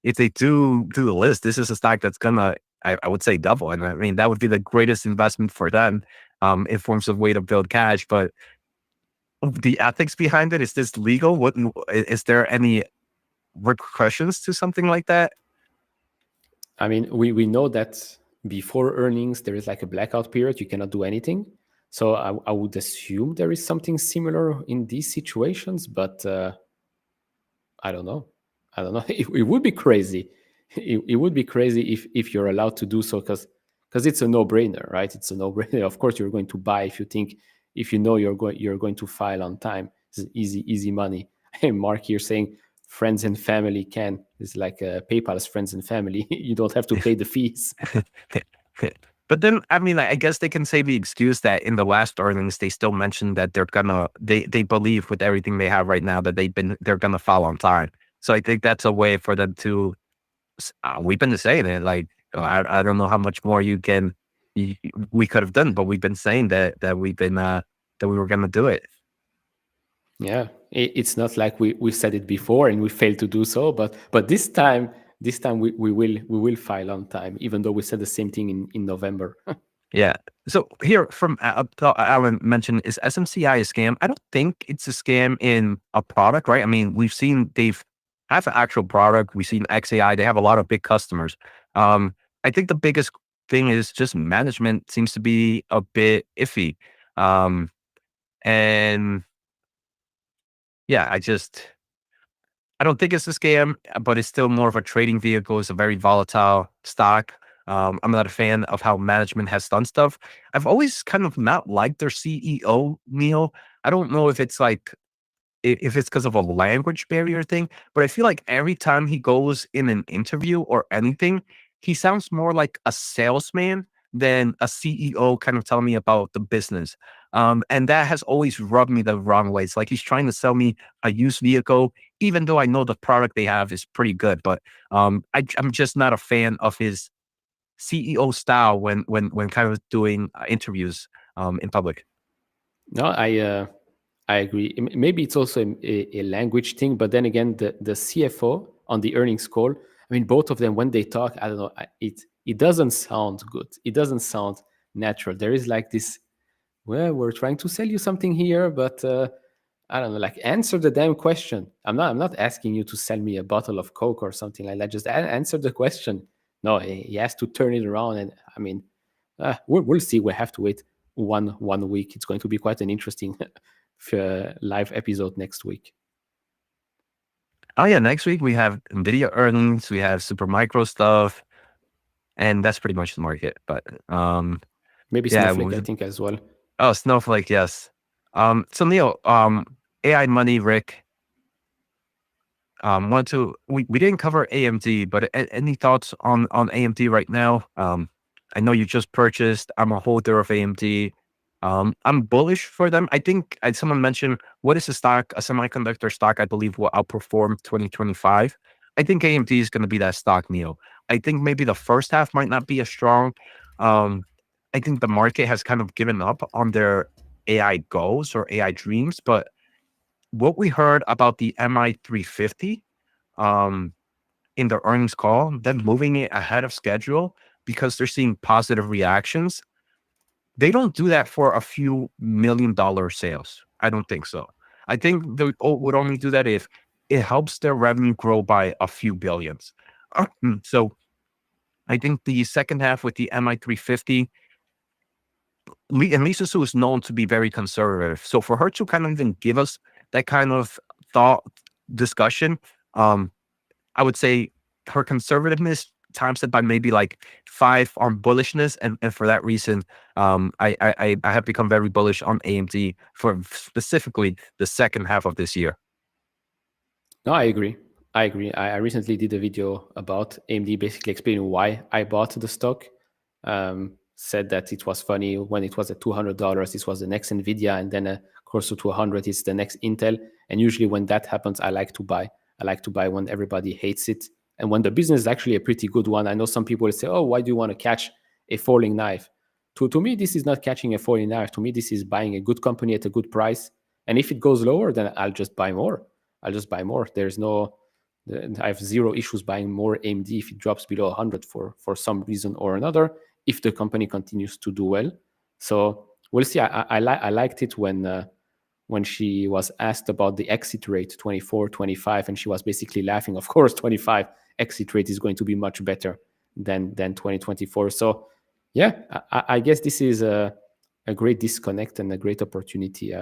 [SPEAKER 2] if they do the list, this is a stock that's gonna, I would say, double. And I mean that would be the greatest investment for them, in forms of way to build cash. But the ethics behind it, is this legal? What is there any repercussions to something like that?
[SPEAKER 1] I mean, we know that before earnings, there is like a blackout period. You cannot do anything. So I would assume there is something similar in these situations, but I don't know. I don't know. It would be crazy. It would be crazy if you're allowed to do so, because it's a no brainer, right? It's a no brainer. Of course, you're going to buy if you know you're going to file on time. It's easy money. Hey, Mark here saying friends and family can. It's like PayPal's friends and family. You don't have to pay the fees.
[SPEAKER 2] But then, I mean, I guess they can say the excuse that in the last earnings, they still mentioned that they believe with everything they have right now that they're gonna fall on time. So I think that's a way for them to, we've been saying it, like, I don't know how much more we could have done, but we've been saying that we were gonna do it.
[SPEAKER 1] Yeah, it's not like we said it before and we failed to do so, but this time we will file on time, even though we said the same thing in November.
[SPEAKER 2] Yeah. So here from Alan mentioned, is SMCI a scam? I don't think it's a scam in a product, right? I mean, we've seen they've have an actual product. We've seen XAI. They have a lot of big customers. I think the biggest thing is just management seems to be a bit iffy. Um, and yeah, I don't think it's a scam, but it's still more of a trading vehicle. It's a very volatile stock. I'm not a fan of how management has done stuff. I've always kind of not liked their CEO, Neil. I don't know if it's like if it's because of a language barrier thing, but I feel like every time he goes in an interview or anything, he sounds more like a salesman than a CEO kind of telling me about the business. And that has always rubbed me the wrong way. It's like he's trying to sell me a used vehicle, even though I know the product they have is pretty good. But I'm just not a fan of his CEO style when kind of doing interviews in public.
[SPEAKER 1] No, I agree. Maybe it's also a language thing, but then again, the CFO on the earnings call, I mean, both of them when they talk, I don't know, it doesn't sound good. It doesn't sound natural. There is like this, well, we're trying to sell you something here, but I don't know, like answer the damn question. I'm not asking you to sell me a bottle of Coke or something like that. Just answer the question. No, he has to turn it around, and I mean, we'll see. We have to wait one week. It's going to be quite an interesting live episode next week.
[SPEAKER 2] Oh yeah, next week we have Nvidia earnings, we have Supermicro stuff, and that's pretty much the market. But
[SPEAKER 1] Maybe
[SPEAKER 2] Yeah,
[SPEAKER 1] Snowflake, I think, as well.
[SPEAKER 2] oh, Snowflake, yes. So Neil, AI money, Rick, want to we didn't cover AMD, but any thoughts on AMD right now? I know you just purchased. I'm a holder of AMD. I'm bullish for them. I think someone mentioned what is the stock, a semiconductor stock, I believe will outperform 2025. I think AMD is going to be that stock, Neil. I think maybe the first half might not be as strong. Um, I think the market has kind of given up on their AI goals or AI dreams, but what we heard about the MI 350 um, in the earnings call, them moving it ahead of schedule because they're seeing positive reactions. They don't do that for a few $1 million sales. I don't think so. I think they would only do that if it helps their revenue grow by a few billions. So I think the second half with the MI 350, and Lisa Su is known to be very conservative. So for her to kind of even give us that kind of thought discussion, um, I would say her conservativeness times it by maybe like 5 on bullishness, and for that reason, I have become very bullish on AMD for specifically the second half of this year.
[SPEAKER 1] No, I agree. I agree. I recently did a video about AMD, basically explaining why I bought the stock. Said that it was funny when it was at $200, this was the next Nvidia, and then closer to 100 is the next Intel. And usually when that happens, I like to buy. I like to buy when everybody hates it, and when the business is actually a pretty good one. I know some people will say, "Oh, why do you want to catch a falling knife?" To me, this is not catching a falling knife. To me, this is buying a good company at a good price. And if it goes lower, then I'll just buy more. I'll just buy more. There's no, I have zero issues buying more AMD if it drops below 100 for some reason or another, if the company continues to do well. So we'll see. I liked it when she was asked about the exit rate 24, 25, and she was basically laughing. Of course, 25 exit rate is going to be much better than 2024. So yeah, I guess this is a great disconnect and a great opportunity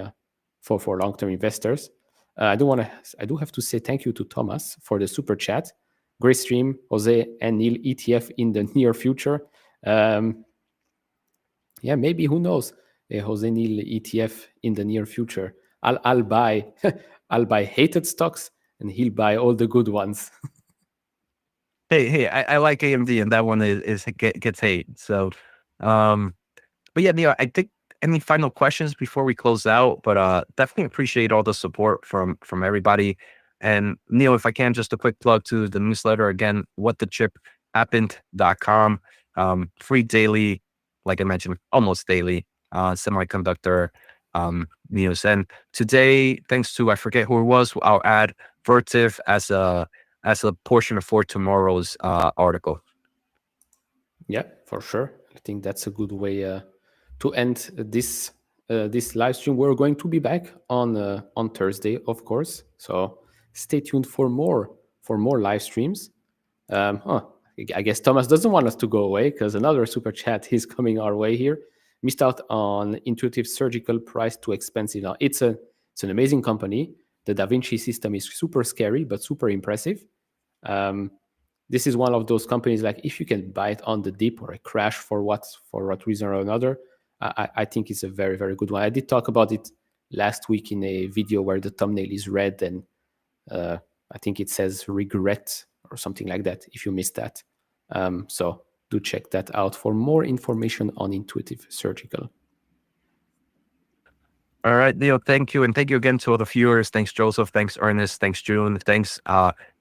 [SPEAKER 1] for long-term investors. I do have to say thank you to Thomas for the super chat. Great stream, Jose and Neil. ETF in the near future. Yeah, maybe, who knows, a Jose Neil ETF in the near future. I'll buy I'll buy hated stocks, and he'll buy all the good ones.
[SPEAKER 2] Hey, I like AMD, and that one gets hate. So, um, but yeah, Neil, I think any final questions before we close out? But definitely appreciate all the support from everybody. And Neil, if I can, just a quick plug to the newsletter again, whatthechip.happened.com. Free daily, like I mentioned, almost daily semiconductor news. And today, thanks to I forget who it was, I'll add Vertiv as a portion for tomorrow's article.
[SPEAKER 1] Yeah, for sure. I think that's a good way to end this live stream. We're going to be back on Thursday, of course. So stay tuned for more live streams. Huh, I guess Thomas doesn't want us to go away because another super chat is coming our way here. Missed out on Intuitive Surgical, price too expensive. Now it's an amazing company. The Da Vinci system is super scary but super impressive. This is one of those companies, like, if you can buy it on the dip or a crash for what reason or another, I think it's a very, very good one. I did talk about it last week in a video where the thumbnail is red and I think it says regret or something like that if you missed that. So do check that out for more information on Intuitive Surgical.
[SPEAKER 2] All right, Neil, thank you. And thank you again to all the viewers. Thanks, Joseph. Thanks, Ernest. Thanks, June. Thanks,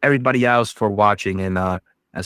[SPEAKER 2] everybody else for watching. And